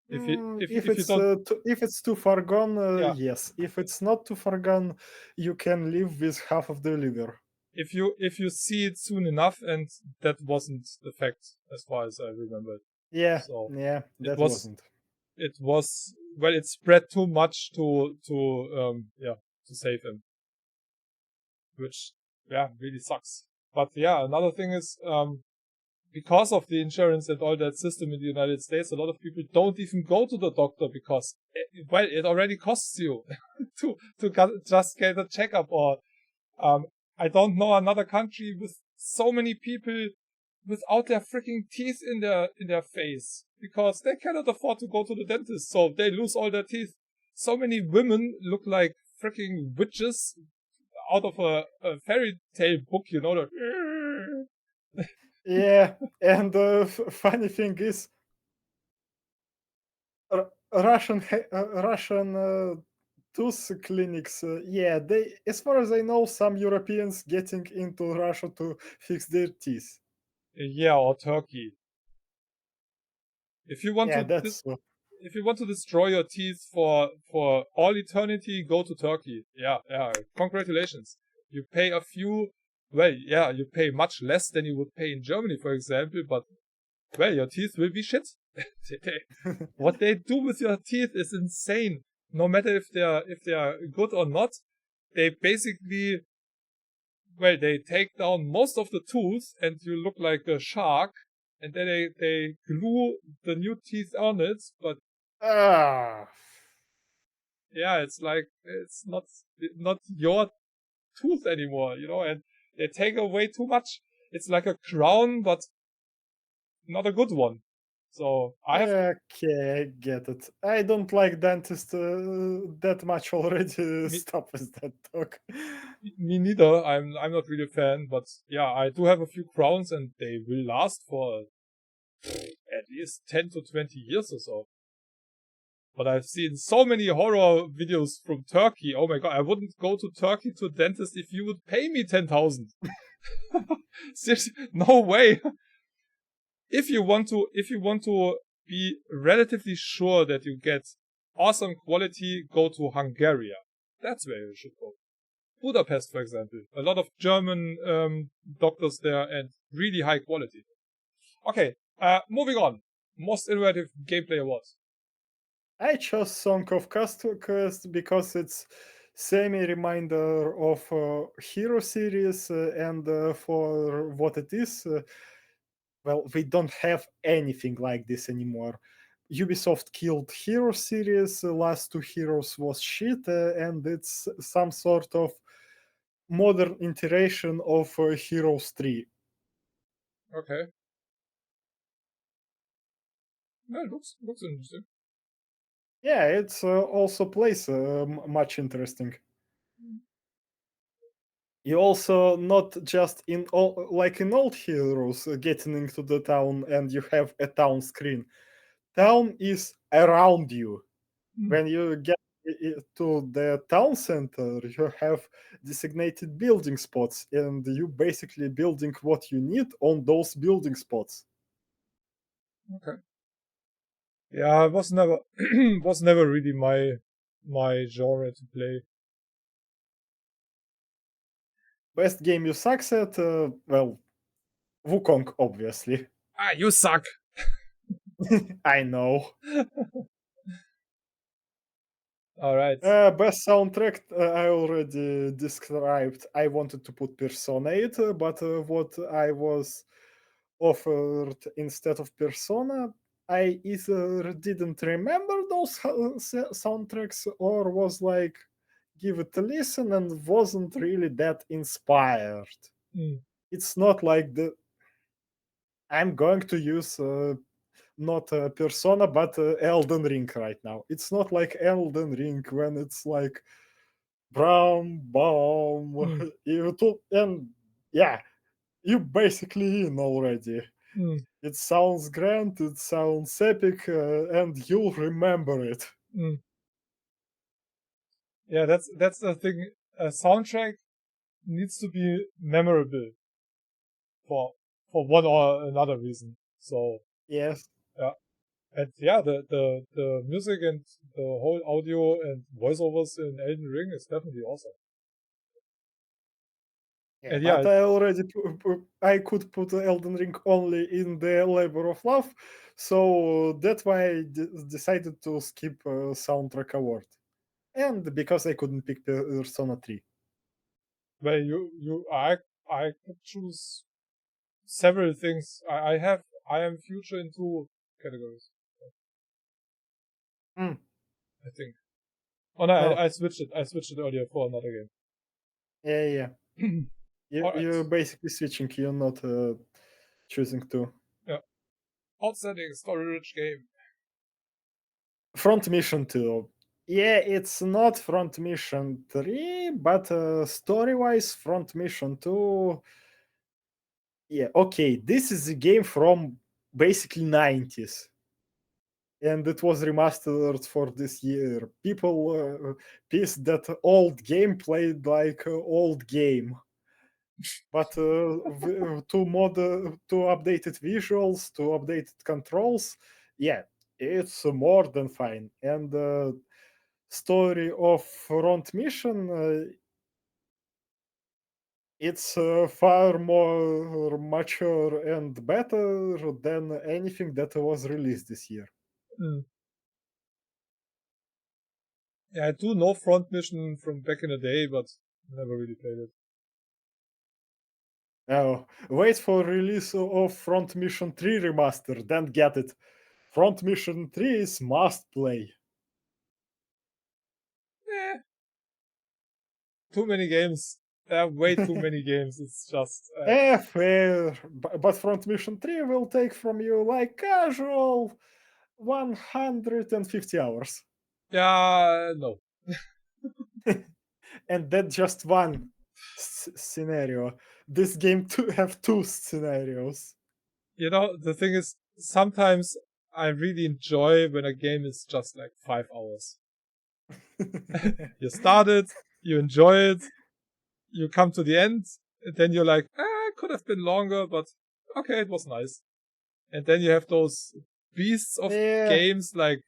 If it's too far gone, yes. If it's not too far gone, you can live with half of the liver. If you see it soon enough, and that wasn't the fact, as far as I remember. That wasn't. It was, well, it spread too much to save him, which really sucks. But yeah, another thing is because of the insurance and all that system in the United States, a lot of people don't even go to the doctor because, it already costs you just get a checkup. Or I don't know another country with so many people without their freaking teeth in their face because they cannot afford to go to the dentist, so they lose all their teeth. So many women look like freaking witches out of a fairy tale book, that. Yeah, and the funny thing is, Russian tooth clinics. Yeah, they, as far as I know, some Europeans getting into Russia to fix their teeth. Yeah, or Turkey. If you want Yeah, to that's if you want to destroy your teeth for all eternity, go to Turkey. Yeah. Congratulations. You pay you pay much less than you would pay in Germany, for example, but your teeth will be shit. What they do with your teeth is insane. No matter if they are good or not, they basically they take down most of the tooth and you look like a shark, and then they glue the new teeth on it, but ah. yeah, it's like it's not your tooth anymore, and they take away too much. It's like a crown, but not a good one. So I have Okay, I get it. I don't like dentist that much already. me, Stop with that talk. me neither. I'm not really a fan, but yeah, I do have a few crowns, and they will last for at least 10 to 20 years or so. But I've seen so many horror videos from Turkey. Oh my god, I wouldn't go to Turkey to a dentist if you would pay me 10,000. Seriously, no way. If you want to be relatively sure that you get awesome quality, go to Hungary. That's where you should go. Budapest, for example. A lot of German doctors there and really high quality. Okay, moving on. Most innovative gameplay awards. I chose Song of Quest because it's semi-reminder of Hero series, and for what it is, well, we don't have anything like this anymore. Ubisoft killed Hero series. Last two Heroes was shit, and it's some sort of modern iteration of Heroes 3. Okay. Yeah, it looks interesting. Yeah, it's also plays much interesting. You also not just in all like in old Heroes getting into the town and you have a town screen. Town is around you. When you get to the town center, you have designated building spots, and you basically building what you need on those building spots. Okay. Yeah, it was never was never really my genre to play. Best game you sucks at, well, Wukong, obviously. Ah, you suck. I know. All right. Best soundtrack, I already described. I wanted to put Persona 8, but what I was offered instead of Persona, I either didn't remember those soundtracks or was like, give it a listen and wasn't really that inspired. It's not like I'm going to use not Persona but Elden Ring right now. It's not like Elden Ring when it's like Bram, Bam, and yeah, you basically in already. It sounds grand, it sounds epic, and you'll remember it. Yeah, that's the thing. A soundtrack needs to be memorable for one or another reason. So Yes. yeah, and yeah, the music and the whole audio and voiceovers in Elden Ring is definitely awesome. Yeah, And yeah, but I already I could put Elden Ring only in the Labor of Love, so that's why I decided to skip soundtrack award, and because I couldn't pick Persona 3. well, I could choose several things. I am future in 2 categories. Mm. I think. Oh no, No. I switched it. I switched it earlier for another Yeah. game. Alright. You're basically switching. You're not choosing to. Yeah. Outstanding story-rich game. Front Mission 2. Yeah, it's not Front Mission 3, but story-wise, Front Mission 2. Yeah, okay, this is a game from basically 90s. And it was remastered for this year. People pissed that old game played like old game. But to updated visuals, to updated controls, yeah, it's more than fine. And story of Front Mission, it's far more mature and better than anything that was released this year. Mm. Yeah, I do know Front Mission from back in the day, but never really played it. Now, wait for release of Front Mission 3 remaster, then get it. Front Mission 3 is must play. Eh, too many games. There are way too many games. It's just. Fair. But Front Mission 3 will take from you like casual 150 hours. Yeah, no. And that's just one scenario. This game have two scenarios. You know, the thing is, sometimes I really enjoy when a game is just like 5 hours. You start it, you enjoy it, you come to the end, and then you're like, could have been longer, but okay, it was nice. And then you have those beasts of games like,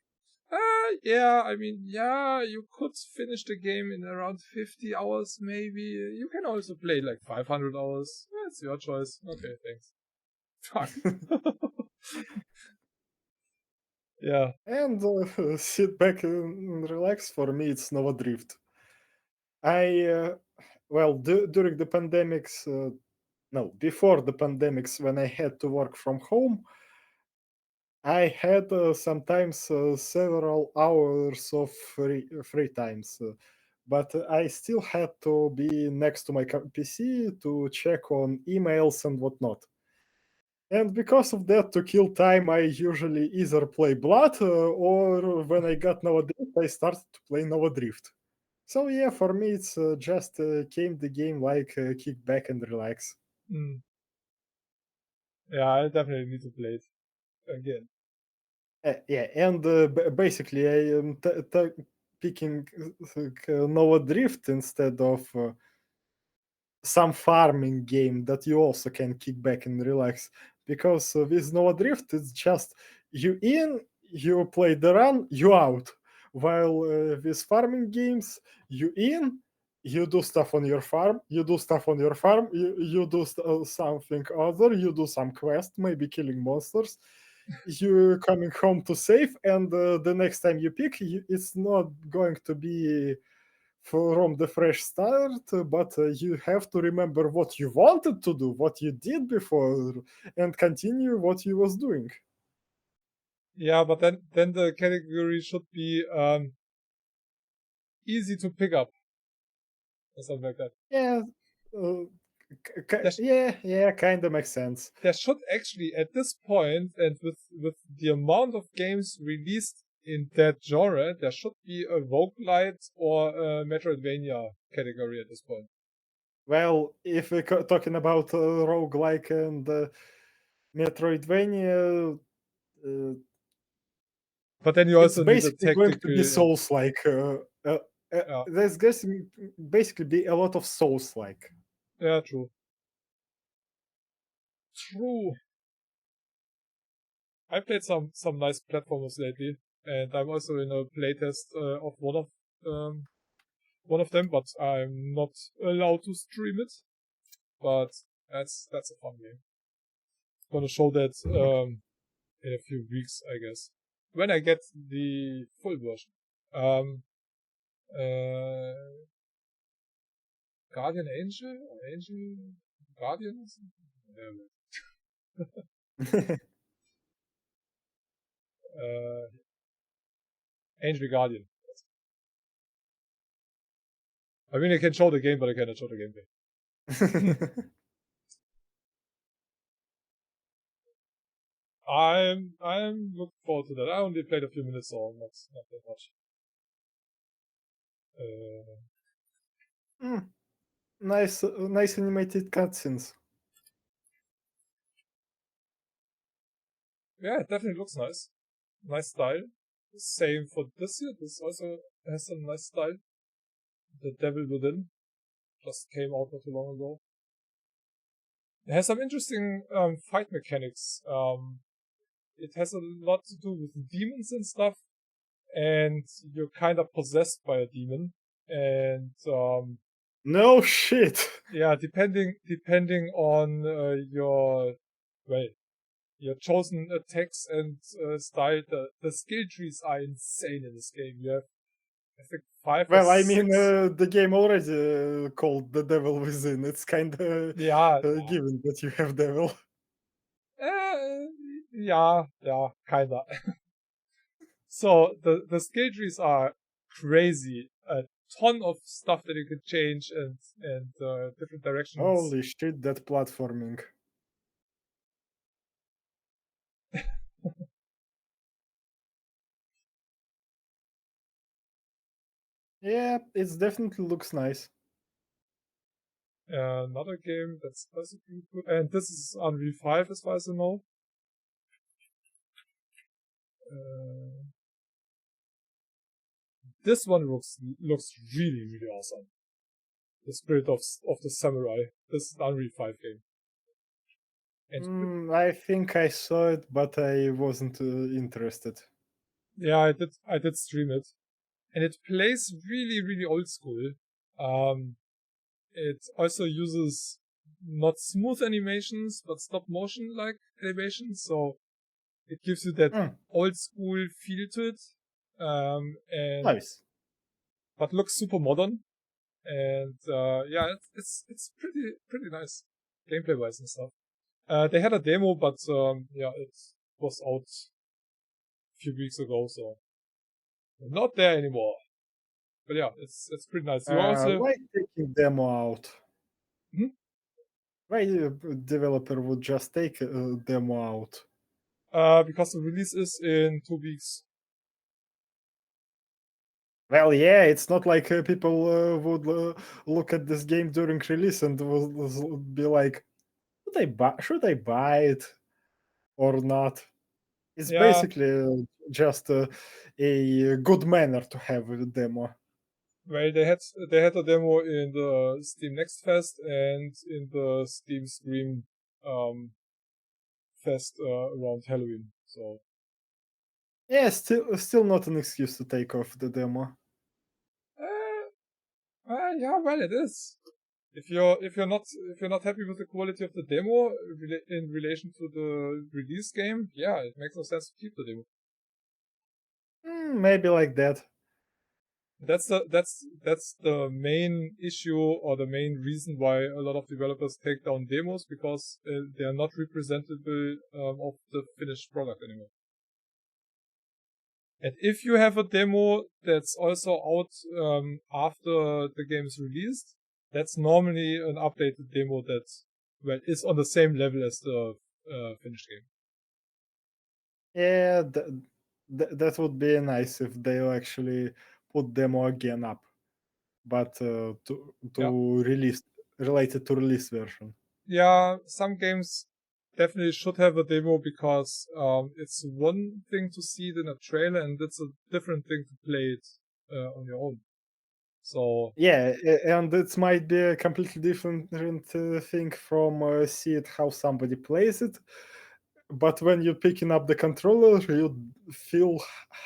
yeah, I mean, yeah, you could finish the game in around 50 hours, maybe. You can also play like 500 hours. That's your choice. Okay, thanks. Fuck. Yeah. And sit back and relax. For me, it's Nova Drift. During the pandemics, no, before the pandemics, when I had to work from home, I had sometimes several hours of free times, but I still had to be next to my PC to check on emails and whatnot. And because of that, to kill time, I usually either play Blood or when I got Nova Drift, I started to play Nova Drift. So yeah, for me, it's just came the game like kick back and relax. Mm. Yeah, I definitely need to play it again. Yeah, and basically, I am picking Nova Drift instead of some farming game that you also can kick back and relax. Because with Nova Drift, it's just you in, you play the run, you out. While with farming games, you in, you do stuff on your farm, you do stuff on your farm, you do something other, you do some quest, maybe killing monsters. You coming home to save, and the next time you pick, it's not going to be from the fresh start, but you have to remember what you wanted to do, what you did before, and continue what you was doing. Yeah, but then the category should be easy to pick up or something like that. Yeah, kind of makes sense. There should actually, at this point, and with the amount of games released in that genre, there should be a roguelite or a Metroidvania category at this point. Well, if we're talking about roguelike and Metroidvania, but then you it's also need a basically going to be tactical. Souls-like. Yeah, There's going to basically be a lot of Souls-like. yeah, true. True. I played some nice platformers lately, and I'm also in a playtest of one of them, but I'm not allowed to stream it. But that's a fun game. Gonna show that in a few weeks, I guess, when I get the full version. Um, uh, Guardian Angel or Angel Guardian or something? Yeah, Angel Guardian. I mean, I can show the game, but I cannot show the gameplay. I'm looking forward to that. I only played a few minutes, so not that much. Nice animated cutscenes. Yeah, it definitely looks nice. Nice style. Same for this here. This also has a nice style. The Devil Within just came out not too long ago. It has some interesting fight mechanics. It has a lot to do with demons and stuff, and you're kind of possessed by a demon. And no shit. Yeah, depending on your chosen attacks and style, the skill trees are insane in this game. You have, I think, 5 Well, or I 6. mean, the game already called The Devil Within. It's kind of given that you have devil. Yeah, kinda. So the skill trees are crazy. A ton of stuff that you can change and different directions. Holy shit, that platforming. Yeah, it definitely looks nice. Another game that's basically good, and this is Unreal 5 as far as I know. This one looks really, really awesome. The Spirit of the Samurai. This is an Unreal 5 game. And I think I saw it, but I wasn't interested. Yeah, I did stream it, and it plays really, really old school. It also uses not smooth animations, but stop motion like animations, so it gives you that old school feel to it. And nice. But looks super modern, and yeah, it's pretty nice gameplay wise and stuff. They had a demo, but yeah, it was out a few weeks ago, so not there anymore. But yeah, it's pretty nice. You also Why taking demo out? Hmm? Why a developer would just take a demo out? Because the release is in 2 weeks. Well, yeah, it's not like people would look at this game during release and will be like, should I buy it or not? It's basically just a good manner to have a demo. Well, they had a demo in the Steam Next Fest and in the Steam Stream Fest around Halloween. So yeah, still not an excuse to take off the demo. Yeah, well, it is. If you're not happy with the quality of the demo in relation to the release game, yeah, it makes no sense to keep the demo. Maybe like that. That's the main issue or the main reason why a lot of developers take down demos, because they are not representative of the finished product anymore. And if you have a demo that's also out after the game is released, that's normally an updated demo that is on the same level as the finished game. Yeah, that would be nice if they actually put demo again up, but release related to release version. Yeah, some games definitely should have a demo, because it's one thing to see it in a trailer, and it's a different thing to play it on your own. So yeah, and it might be a completely different thing from see it how somebody plays it. But when you're picking up the controller, you feel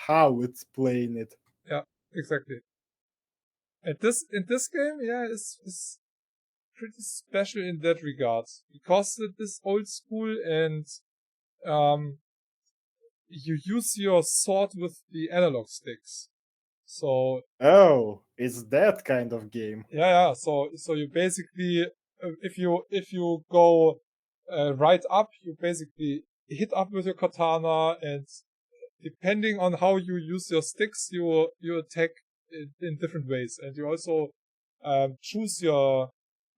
how it's playing it. Yeah, exactly. And in this game, yeah, it's pretty special in that regard, because it is old school, and you use your sword with the analog sticks. So it's that kind of game. yeah. So you basically, if you go right up, you basically hit up with your katana, and depending on how you use your sticks, you attack in different ways, and you also choose your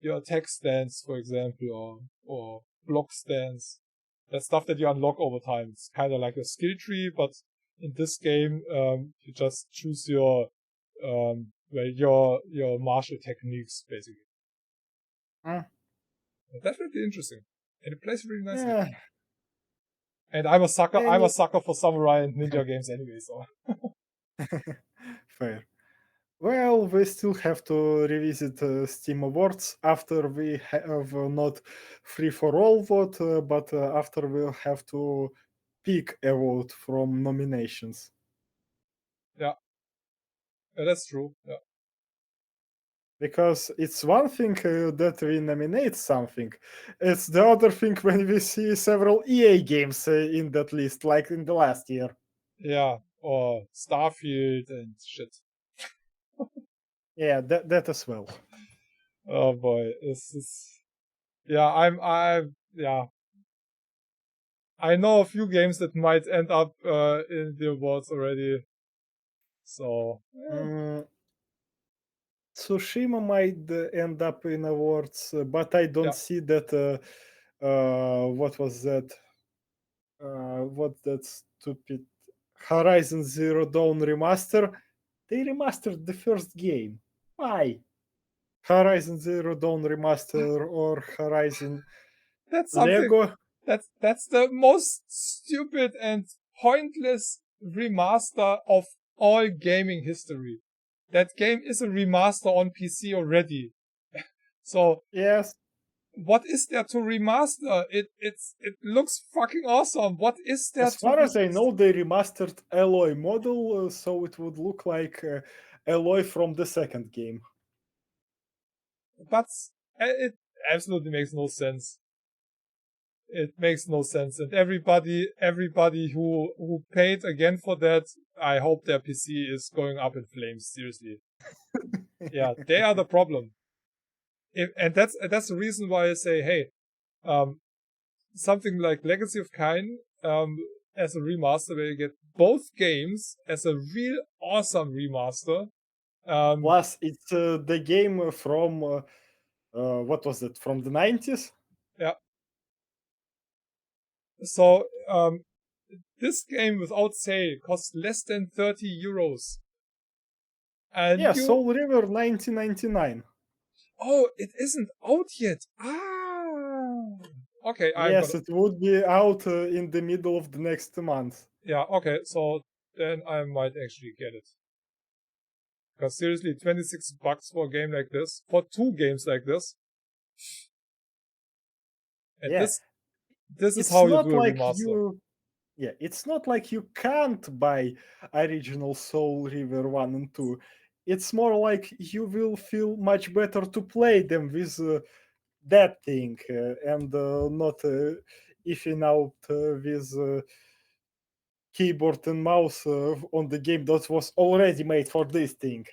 attack stance, for example, or block stance. That's stuff that you unlock over time. It's kind of like a skill tree, but in this game, you just choose your martial techniques, basically. Definitely interesting, and it plays really nicely. Yeah. And I'm a sucker for samurai and ninja games anyway, so. Fair. Well, we still have to revisit Steam Awards after we have not free for all vote, but after we'll have to pick a vote from nominations. Yeah, that's true. Yeah. Because it's one thing that we nominate something, it's the other thing when we see several EA games in that list, like in the last year. Yeah, or Starfield and shit. Yeah, that as well. Oh boy, this is. Yeah, yeah. I know a few games that might end up in the awards already. So. Tsushima might end up in awards, but I don't see that. What was that? What that stupid Horizon Zero Dawn remaster? They remastered the first game. Why? Horizon Zero Dawn remaster or Horizon That's something. Lego? That's the most stupid and pointless remaster of all gaming history. That game is a remaster on PC already. So yes, what is there to remaster? It looks fucking awesome. What is there as far as I know, they remastered Aloy model, so it would look like Aloy from the second game. But it absolutely makes no sense. It makes no sense, and everybody who paid again for that, I hope their PC is going up in flames. Seriously, yeah, they are the problem. And that's the reason why I say, hey, something like Legacy of Kain, as a remaster, where you get both games as a real awesome remaster. Plus, it's the game from what was it, from the 90s? Yeah. So this game, without sale, costs less than 30 euros. And yeah, Soul River 1999. Oh, it isn't out yet. Ah. Okay, yes, it would be out in the middle of the next month. Yeah, okay, so then I might actually get it. Because seriously, $26 for a game like this, for two games like this. And yeah. this is how you do a remaster. Yeah, it's not like you can't buy original Soul River 1 and 2. It's more like you will feel much better to play them with that thing and not ifing out with keyboard and mouse on the game that was already made for this thing.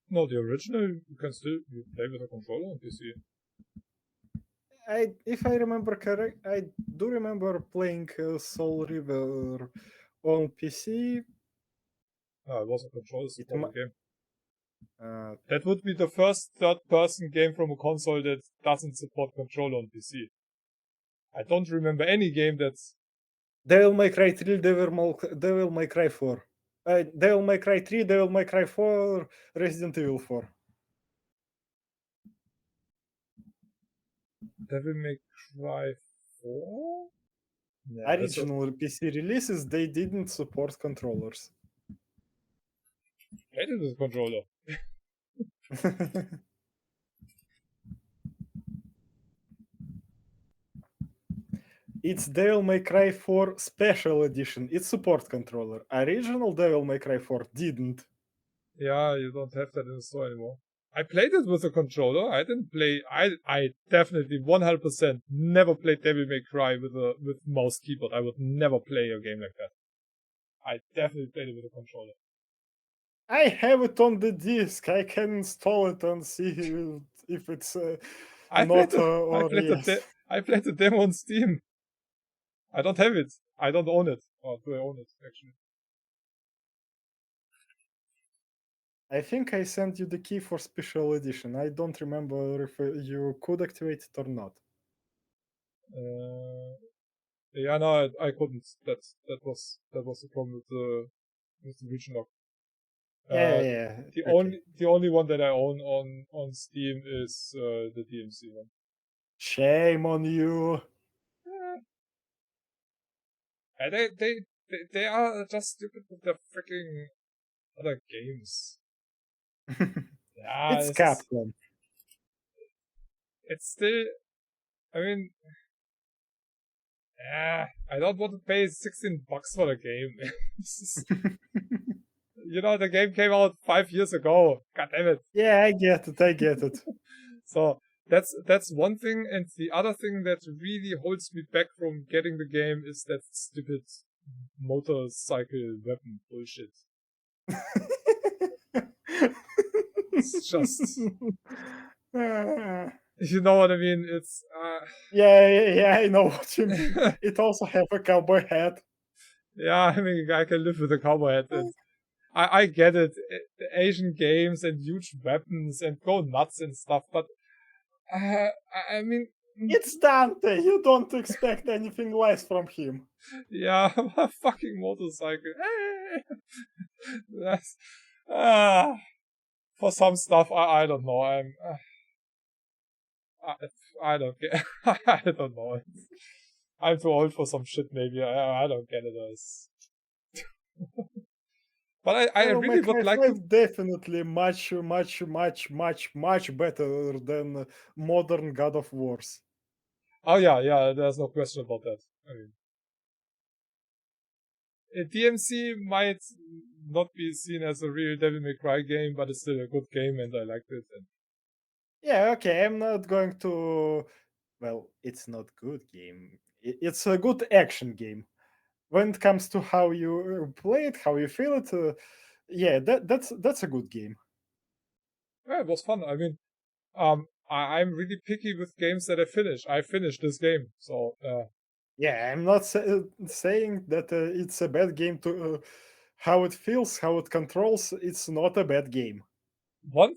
No, the original, you can still play with a controller on PC. If I remember correct, I do remember playing Soul River on PC. No, it was a controller supported game. That would be the first third-person game from a console that doesn't support controller on PC. I don't remember any game that's... Devil May Cry 3, Devil May Cry 4. Devil May Cry 3, Devil May Cry 4, Resident Evil 4. Devil May Cry 4? Yeah, original PC releases, they didn't support controllers. Played it with a controller. It's Devil May Cry 4 Special Edition. It supports controller. Original Devil May Cry 4 didn't. Yeah, you don't have that in the store anymore. I played it with a controller. I didn't play... I definitely 100% never played Devil May Cry with mouse keyboard. I would never play a game like that. I definitely played it with a controller. I have it on the disc. I can install it and see if it's I played I played the demo on Steam. I don't have it. I don't own it. Or do I own it, actually? I think I sent you the key for special edition. I don't remember if you could activate it or not. Yeah, no, I couldn't. That was the problem with the region lock. Yeah. The Okay. only one that I own on Steam is the DMC one. Shame on you. Yeah, they are just stupid with their freaking other games. Yeah, It's Capcom. It's still. I mean, I don't want to pay $16 for the game. The game came out 5 years ago. God damn it. Yeah, I get it. So that's one thing, and the other thing that really holds me back from getting the game is that stupid motorcycle weapon bullshit. It's just, you know what I mean? It's yeah, I know what you mean. It also have a cowboy hat. yeah, I mean, I can live with a cowboy hat. And I get it, Asian games and huge weapons and go nuts and stuff, but I mean, It's Dante. You don't expect anything less from him. yeah, a fucking motorcycle. That's, for some stuff, I don't know. I don't get. I don't know. I'm too old for some shit. Maybe I don't get it. But I Well, really would Cry like 5 to. definitely much better than modern God of Wars. Oh yeah. There's no question about that. I mean, DMC might not be seen as a real Devil May Cry game, but it's still a good game, and I liked it. And Yeah, okay, I'm not going to. Well, it's not good game. It's a good action game. When it comes to how you play it, how you feel it, yeah, that's a good game. yeah, it was fun. I mean, I'm really picky with games that I finish. I finished this game, so Yeah, I'm not saying that it's a bad game to how it feels, how it controls. It's not a bad game. one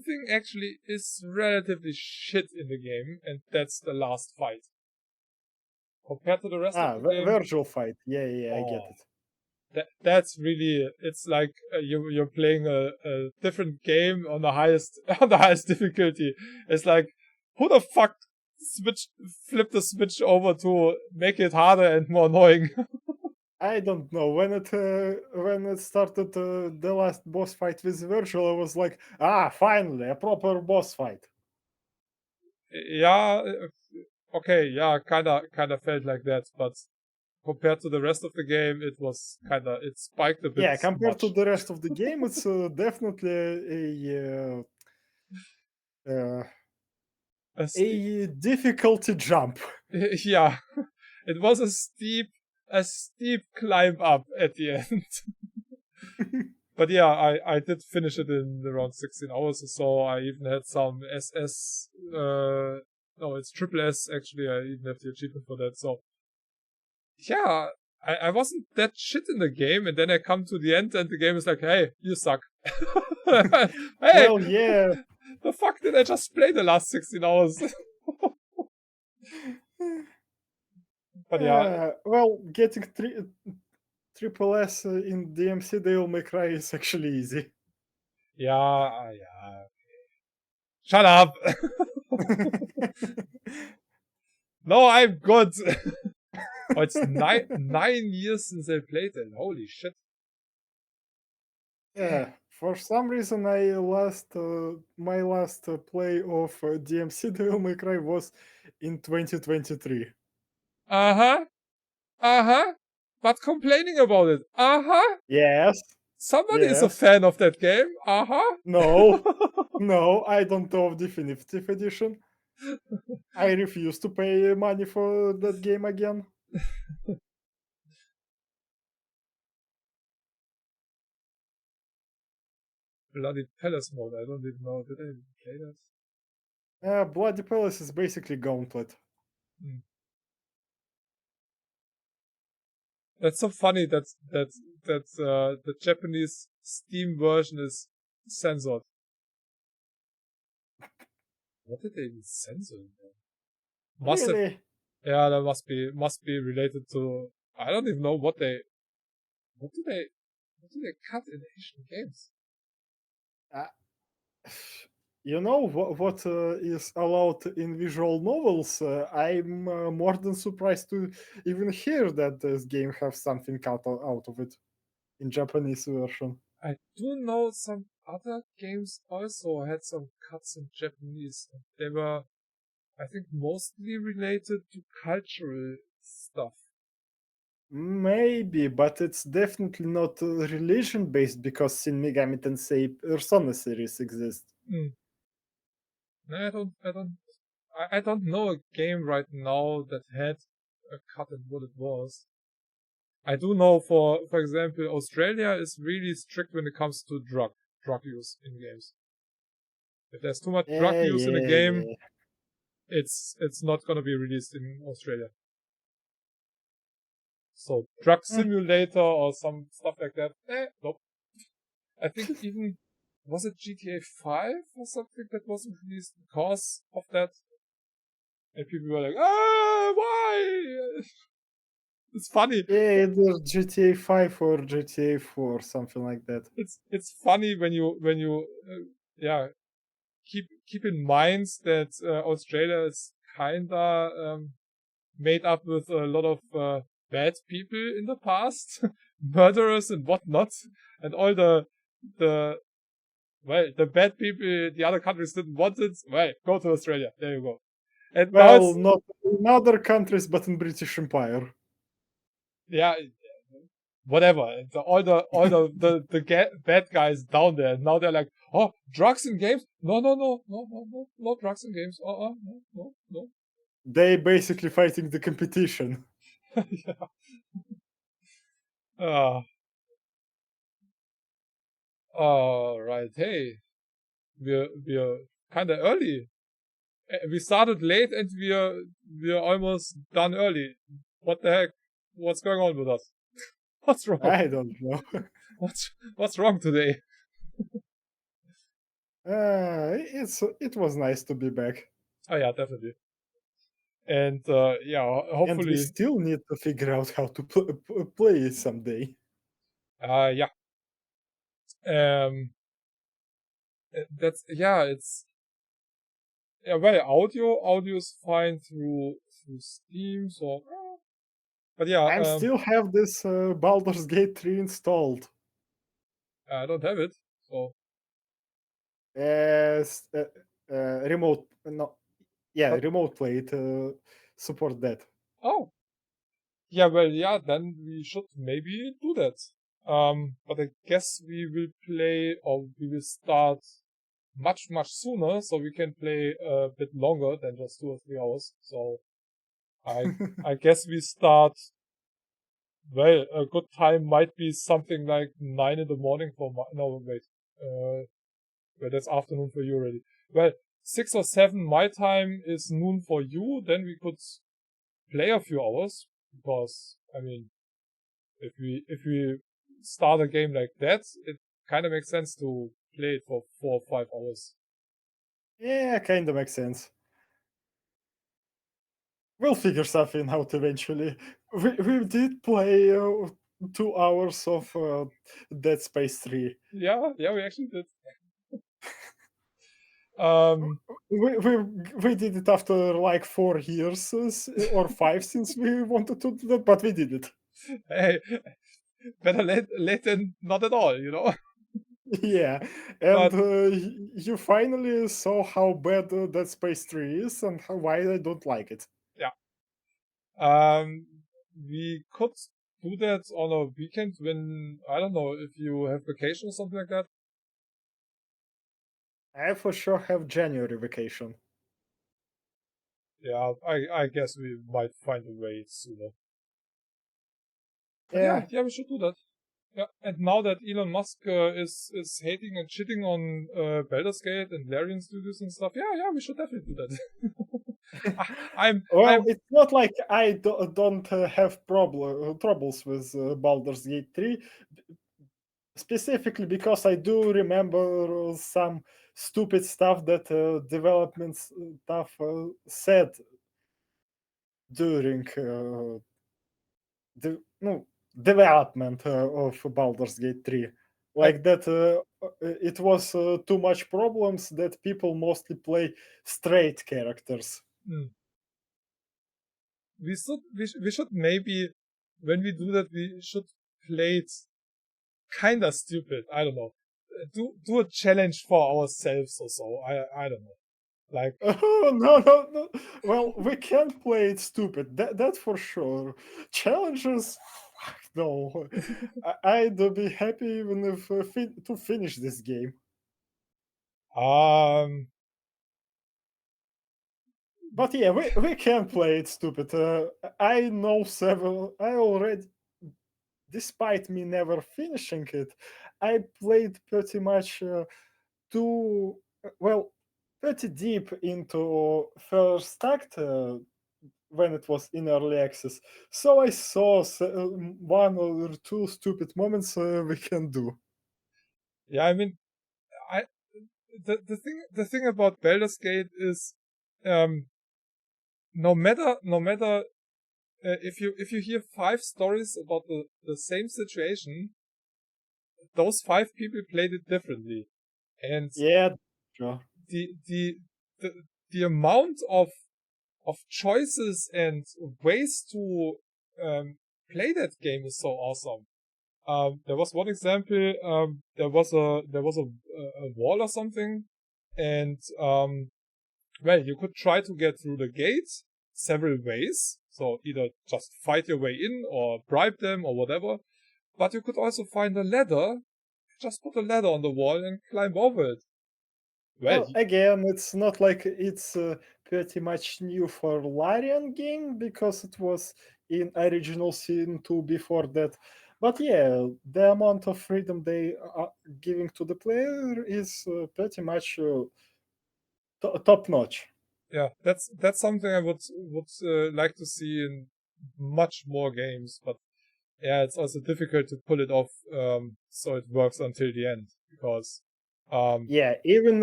thing actually is relatively shit in the game, and that's the last fight. Compared to the rest of the game, Virtual fight. Yeah, I get oh, it. that's really, it's like you're playing a different game on the highest on the highest difficulty. It's like, who the fuck flip the switch over to make it harder and more annoying? I don't know when it started the last boss fight with virtual. I was like, finally a proper boss fight. Yeah, okay, yeah, kinda felt like that, but compared to the rest of the game, it spiked a bit Yeah, compared to much. the rest of the game, it's definitely A steep, a difficulty jump. yeah, it was a steep climb up at the end. But yeah, I did finish it in around 16 hours or so. I even had some SS, no, it's triple S actually. I even have the achievement for that. So yeah, I wasn't that shit in the game, and then I come to the end, and the game is like, "Hey, you suck." Hey, Well, yeah. the fuck did I just play the last 16 hours? But yeah, Well, getting triple S in DMC Devil May Cry is actually easy. yeah. Shut up. No, I'm good. Oh, it's 9 years since I played it. Holy shit. Yeah, for some reason, my last play of DMC Devil May Cry was in 2023. Uh huh. Uh huh. But complaining about it. Uh huh. Yes, Somebody is a yes. fan of that game. Uh No, huh. no, I don't have Definitive Edition. I refuse to pay money for that game again. Bloody Palace mode. I don't even know. Did I even play that? Bloody Palace is basically Gauntlet. Mm. That's so funny that the Japanese Steam version is censored. What did they even censor? Must have, Really? yeah, that must be related to, I don't even know what do they cut in Asian games? Uh, you know what is allowed in visual novels? I'm more than surprised to even hear that this game have something out of it in Japanese version. I do know some other games also had some cuts in Japanese. They were, I think, mostly related to cultural stuff. Maybe, but it's definitely not religion based because Shin Megami Tensei Persona series exist. Mm. No, I don't know a game right now that had a cut in what it was. I do know, for example, Australia is really strict when it comes to drug use in games. If there's too much drug Yeah, use in a yeah, game, yeah. it's not gonna be released in Australia. So Drug Mm, Simulator or some stuff like that. Nope. I think even, was it GTA 5 or something that wasn't released because of that? And people were like, why? It's funny. yeah, either GTA 5 or GTA 4, something like that. It's funny when you yeah, keep in mind that Australia is kinda made up with a lot of bad people in the past, murderers and whatnot, and all the the bad people the other countries didn't want it. Well, go to Australia. There you go. And now Well, it's, not in other countries, but in British Empire. yeah, whatever. Bad guys down there. And now they're like, oh, drugs in games? No drugs in games. No. They basically fighting the competition. Yeah. Uh, all right. Hey, we're kind of early. We started late and we're almost done early. What the heck? What's going on with us? What's wrong? I don't know. What's wrong today? It was nice to be back, Oh yeah, definitely. And yeah, and we hopefully, still need to figure out how to play it someday. yeah. Um, that's, yeah. It's, yeah. Well, audio is fine through Steam. So, but yeah, I still have this Baldur's Gate 3 installed. I don't have it. So, As remote, no, yeah, but, remote play it support that. oh, yeah. Well, yeah. Then we should maybe do that. But I guess we will play, or we will start much sooner, so we can play a bit longer than just 2 or 3 hours. So I guess we start. Well, a good time might be something like 9 in the morning for my, no, wait, well, that's afternoon for you already. Well, 6 or 7 my time is noon for you. Then we could play a few hours, because I mean, if we start a game like that, it kind of makes sense to play it for 4 or 5 hours. Yeah, kind of makes sense. We'll figure something out eventually. We did play 2 hours of Dead Space 3. Yeah, we actually did. Um, We did it after like 4 years or five since we wanted to do that, but we did it. hey, better late than not at all, you know. Yeah, and But you finally saw how bad Dead Space 3 is and why I don't like it. yeah, we could do that on a weekend when, I don't know, if you have vacation or something like that. I for sure have January vacation. Yeah, I guess we might find a way sooner. But Yeah, yeah, we should do that. Yeah, and now that Elon Musk is hating and shitting on Baldur's Gate and Larian Studios and stuff, yeah, we should definitely do that. Well, I'm it's not like I don't have troubles with Baldur's Gate 3, specifically because I do remember some stupid stuff that development staff said during the no, development of Baldur's Gate 3. I, Like that, it was too much problems that people mostly play straight characters. mm, we should maybe when we do that we should play it kinda stupid. I don't know. Do a challenge for ourselves or so. I don't know. Like Oh, no. Well, we can't play it stupid. That's for sure. Challenges, no. I'd be happy even if to finish this game. um But yeah, we can play it stupid. I know several. I already, despite me never finishing it, I played pretty much too well, pretty deep into first act when it was in early access. So I saw one or two stupid moments we can do. yeah, I mean I the thing about Baldur's Gate is um no matter if you hear 5 stories about the same situation, those 5 people played it differently. And Yeah, sure. the the the, the amount of choices and ways to play that game is so awesome. There was one example. There was a wall or something, and well, you could try to get through the gate several ways. So either just fight your way in or bribe them or whatever. But you could also find a ladder. Just put a ladder on the wall and climb over it. Well, Well, again, it's not like it's pretty much new for Larian game because it was in original Sin 2 before that. But yeah, the amount of freedom they are giving to the player is pretty much top notch. yeah, that's something I would like to see in much more games. But yeah, it's also difficult to pull it off so it works until the end because Yeah, even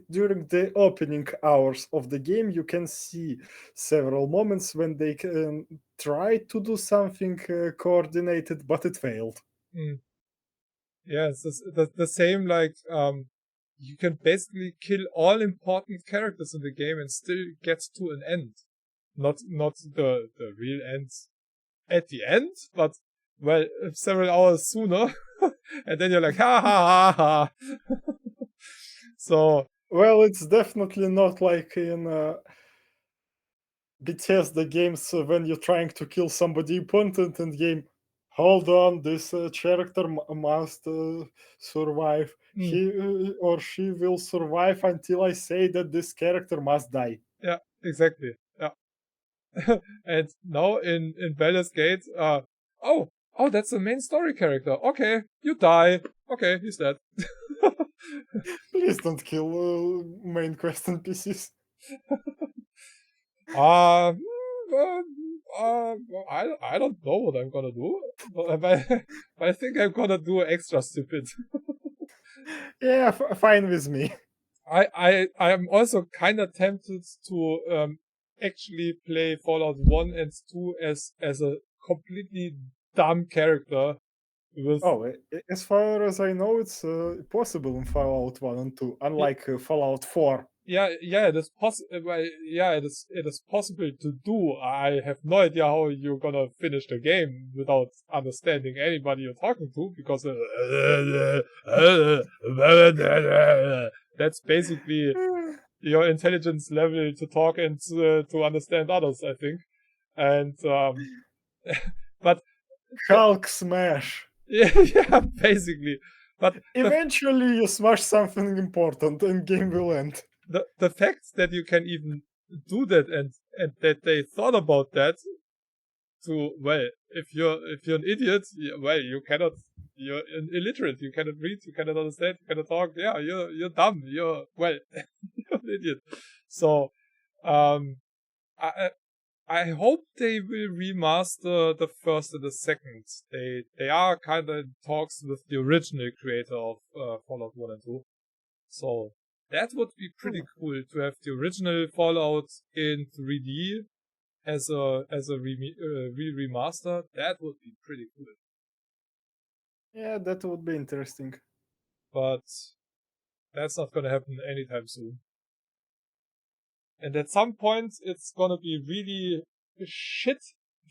during the opening hours of the game, you can see several moments when they can try to do something coordinated, but it failed. mm, yeah, it's the same like you can basically kill all important characters in the game and still get to an end. Not the real end at the end, but well, several hours sooner. And then you're like, ha ha ha ha. So Well, it's definitely not like in Bethesda games when you're trying to kill somebody important in game. Hold on, this character must survive. mm, He or she will survive until I say that this character must die. yeah, exactly. Yeah. And now in Baldur's Gate, oh, that's the main story character. Okay, you die. Okay, he's dead. Please don't kill main quest NPCs. Uh, I don't know what I'm gonna do, but I think I'm gonna do extra stupid. Yeah, fine with me. I am also kind of tempted to actually play Fallout 1 and 2 as a completely dumb character with Oh, as far as I know, it's possible in Fallout 1 and 2, unlike Fallout 4. yeah, it is possible. Yeah, it is possible to do. I have no idea how you're gonna finish the game without understanding anybody you're talking to, because that's basically your intelligence level to talk and to understand others, I think. And but Hulk smash. yeah, basically. But Eventually, you smash something important and game will end. the fact that you can even do that and that they thought about that to, well, if you're an idiot, well, You're illiterate. You cannot read. You cannot understand. You cannot talk. Yeah, you're dumb. You're you're an idiot. So, I I hope they will remaster the first and the second. They are kind of in talks with the original creator of Fallout 1 and 2. So that would be pretty cool to have the original Fallout in 3D as a remaster. That would be pretty cool. Yeah, that would be interesting. But that's not gonna happen anytime soon. And at some point, it's gonna be really shit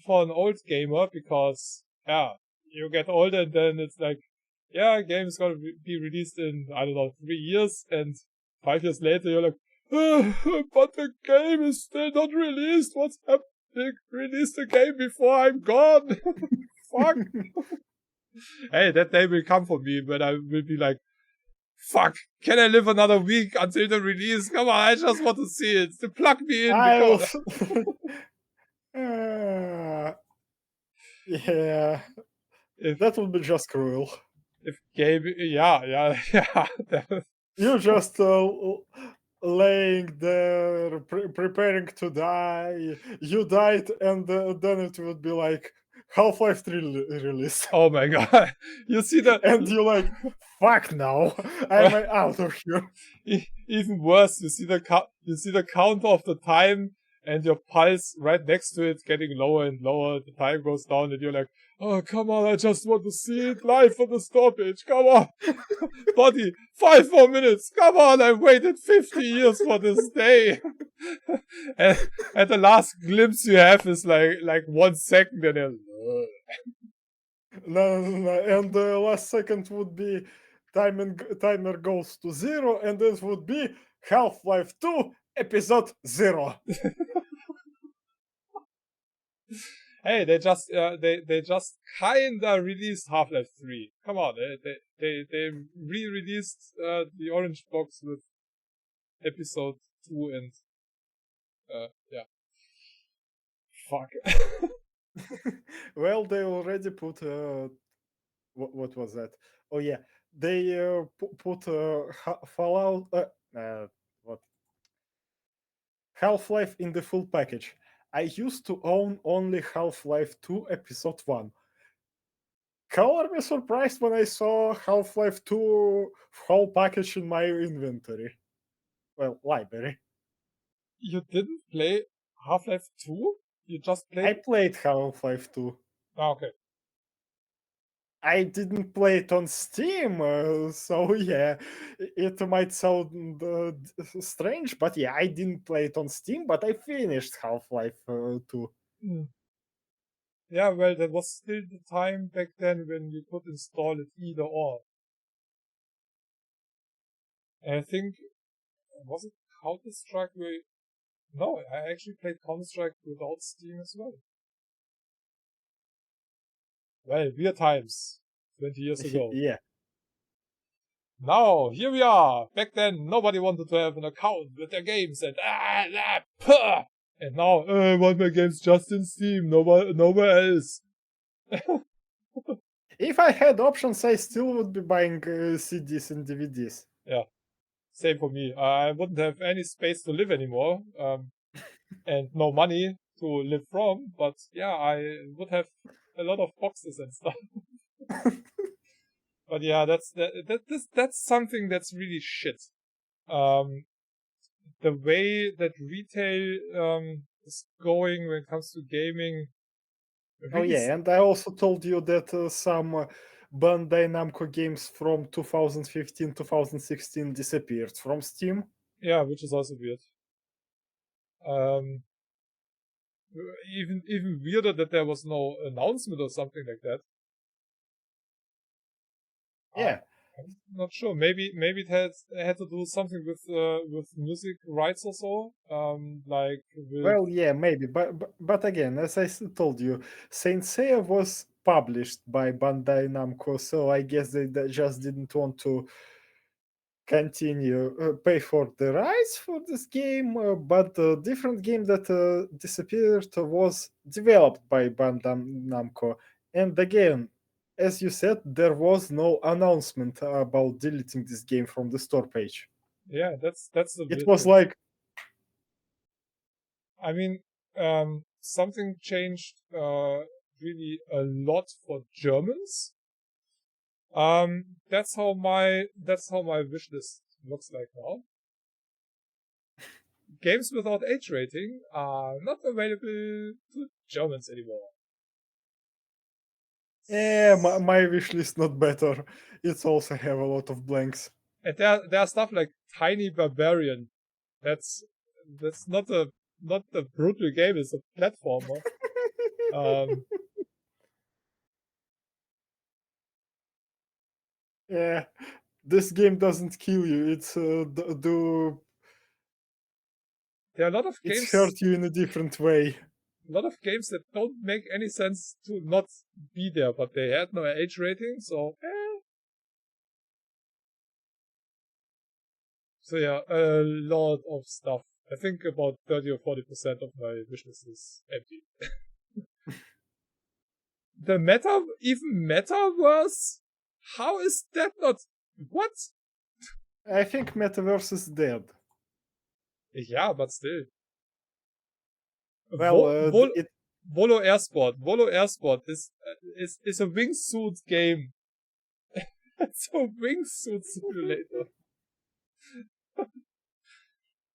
for an old gamer because, yeah, you get older and then it's like, yeah, a game is gonna be released in, I don't know, 3 years, and 5 years later you're like, but the game is still not released. What's happening? Release the game before I'm gone. Fuck. Hey, that day will come for me when I will be like, fuck, can I live another week until the release? Come on, I just want to see it. Plug me in. Yeah, that would be just cruel. If game, yeah. You just laying there, preparing to die. You died, and then it would be like Half-Life 3 release. Oh my god! You see that? And you're like, fuck now, I'm out of here. Even worse, you see the count of the time, and your pulse right next to it getting lower and lower. The time goes down, and you're like, oh, come on, I just want to see it live on the stoppage. Come on. Buddy, 5 more minutes. Come on, I've waited 50 years for this day. and the last glimpse you have is like 1 second, and then... No. And the last second would be timer goes to 0, and this would be Half-Life 2 episode 0. Hey, they just kinda released Half-Life 3. Come on, they re-released the orange box with episode 2 and yeah. Fuck. Well, they already put what was that? Oh yeah, they put Fallout what Half-Life in the full package. I used to own only Half-Life 2 episode 1. Color me surprised when I saw Half-Life 2 whole package in my inventory. Well, library. You didn't play Half-Life 2? You just played... I played Half-Life 2. Okay. I didn't play it on Steam, so yeah, it might sound strange, but yeah, I didn't play it on Steam, but I finished Half-Life 2. Yeah, well, that was still the time back then when you could install it either or. And I think, was it Counter-Strike where... No, I actually played Counter-Strike without Steam as well. Well, weird times. 20 years ago. Yeah. Now, here we are. Back then, nobody wanted to have an account with their games and and now, I want my games just in Steam, nowhere else. If I had options, I still would be buying CDs and DVDs. Yeah, same for me. I wouldn't have any space to live anymore, and no money to live from, but yeah, I would have a lot of boxes and stuff. But yeah, that's something that's really shit. The way that retail is going when it comes to gaming. Oh yeah, and I also told you that some Bandai Namco games from 2015-2016 disappeared from Steam. Yeah, which is also weird. Even weirder that there was no announcement or something like that. Yeah, I'm not sure. Maybe it had to do something with music rights or so. Well, yeah, maybe, but again, as I told you, Saint Seiya was published by Bandai Namco, so I guess they just didn't want to continue pay for the rights for this game. But the different game that disappeared was developed by Bandai Namco, and again, as you said, there was no announcement about deleting this game from the store page. Yeah, that's the It weird was thing. like, I mean, something changed really a lot for Germans. That's how my wish list looks like now. Games without age rating are not available to Germans anymore. yeah, my wish list not better. It's also have a lot of blanks. And there are stuff like Tiny Barbarian. That's not a brutal game. It's a platformer. Yeah, this game doesn't kill you. It's there are a lot of it's games. hurt you in a different way. A lot of games that don't make any sense to not be there, but they had no age rating, so So yeah, a lot of stuff. I think about 30 or 40% of my wishlist is empty. The even metaverse? How is that not? What? I think Metaverse is dead. Yeah, but still. Well, Volo Airsport. Volo Airsport is a wingsuit game. It's a wingsuit simulator.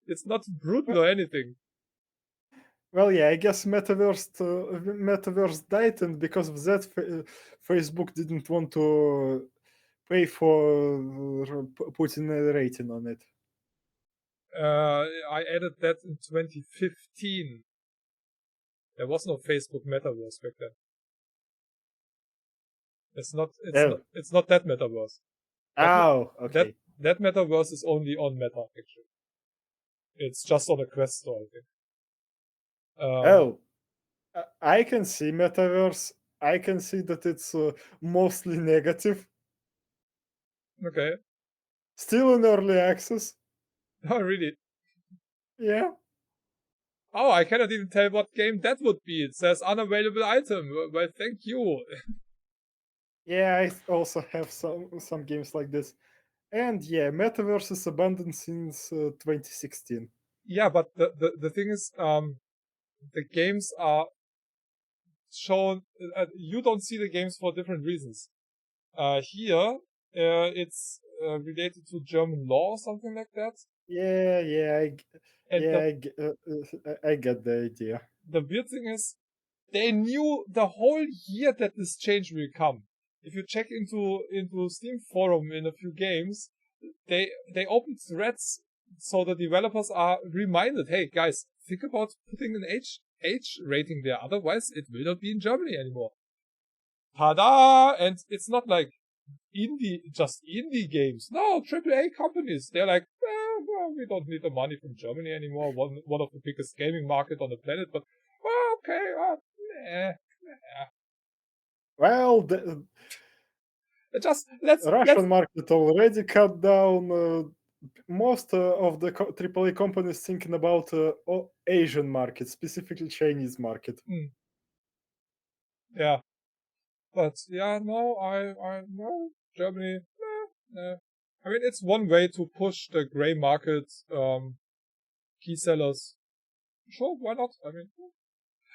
It's not brutal or anything. Well, yeah, I guess Metaverse died, and because of that, Facebook didn't want to pay for putting a rating on it. I added that in 2015. There was no Facebook Metaverse back then. It's not that Metaverse. Okay. That Metaverse is only on Meta, actually. It's just on a Quest store, I think. I can see Metaverse. I can see that it's mostly negative. Okay. Still in early access. Oh, really? Yeah. Oh, I cannot even tell what game that would be. It says unavailable item. Well, thank you. Yeah, I also have some games like this. And yeah, Metaverse is abandoned since 2016. Yeah, but the thing is, the games are shown. You don't see the games for different reasons. Here, it's related to German law or something like that. I get the idea. The weird thing is, they knew the whole year that this change will come. If you check into Steam forum in a few games, they open threads so the developers are reminded, hey guys, think about putting an age rating there, otherwise it will not be in Germany anymore. Tada! And it's not like just indie games. No, AAA companies. They're like, well, we don't need the money from Germany anymore. One of the biggest gaming market on the planet, but okay, Well, just let's Russian market already cut down. Most of the AAA companies thinking about Asian market, specifically Chinese market. Yeah, but yeah, no, no, Germany. I mean, it's one way to push the gray market key sellers. Sure, why not? I mean,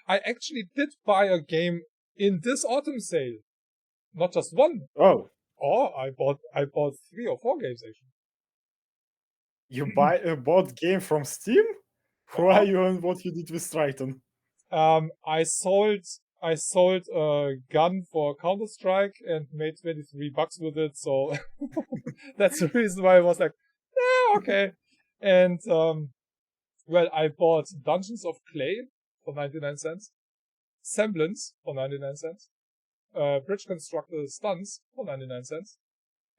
I actually did buy a game in this autumn sale, not just one. Oh, I bought 3 or 4 games actually. you bought game from Steam? Who are you and what you did with Triton? I sold a gun for Counter-Strike and made $23 with it, so that's the reason why I was like, yeah, okay. And well, I bought Dungeons of Clay for 99 cents, Semblance for 99 cents, Bridge Constructor Stunts for 99 cents,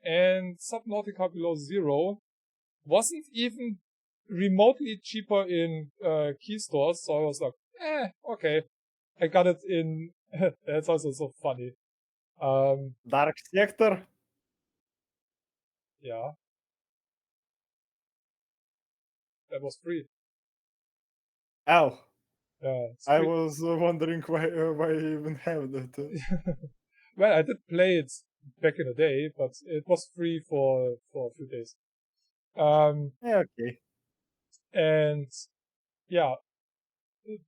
and Subnautica Below Zero wasn't even remotely cheaper in key stores, so I was like, okay. I got it in. That's also so funny. Dark Sector? Yeah. That was free. Oh. Yeah. I was wondering why I even have that. Well, I did play it back in the day, but it was free for a few days. Yeah, okay. And yeah,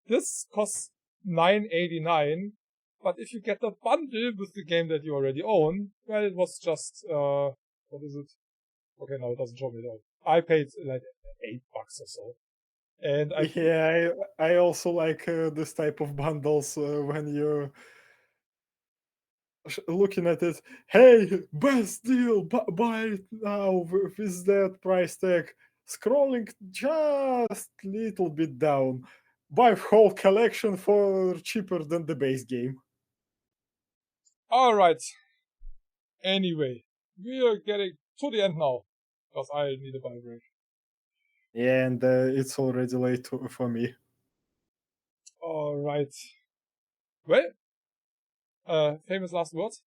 this costs $9.89. But if you get the bundle with the game that you already own, well, it was just what is it? Okay, no, it doesn't show me at all. I paid like $8 or so, and I Yeah, I also like this type of bundles when you're looking at it. Hey, best deal, buy it now with that price tag. Scrolling just little bit down. Buy whole collection for cheaper than the base game. all right. Anyway, we are getting to the end now because I need a bio break. Yeah, and it's already late for me. All right. Well, famous last words.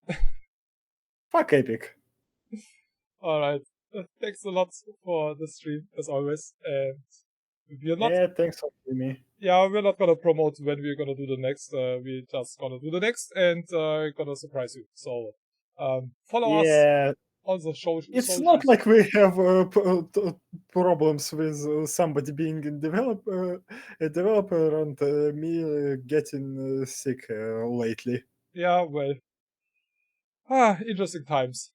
Fuck Epic. All right. Thanks a lot for the stream as always, and we're not. Yeah, thanks for me. Yeah, we're not gonna promote when we're gonna do the next. We're just gonna do the next and gonna surprise you. So, follow us Yeah, on the it's not socials. like we have problems with somebody being a developer and me getting sick lately. Yeah, well, interesting times.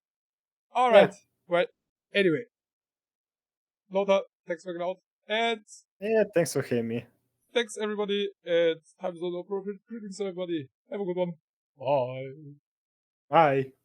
All right. Yeah, Well, anyway, Lothar, thanks for hanging out, and yeah, thanks for having me. thanks everybody. And time zone appropriate greetings, everybody. Have a good one. Bye. Bye.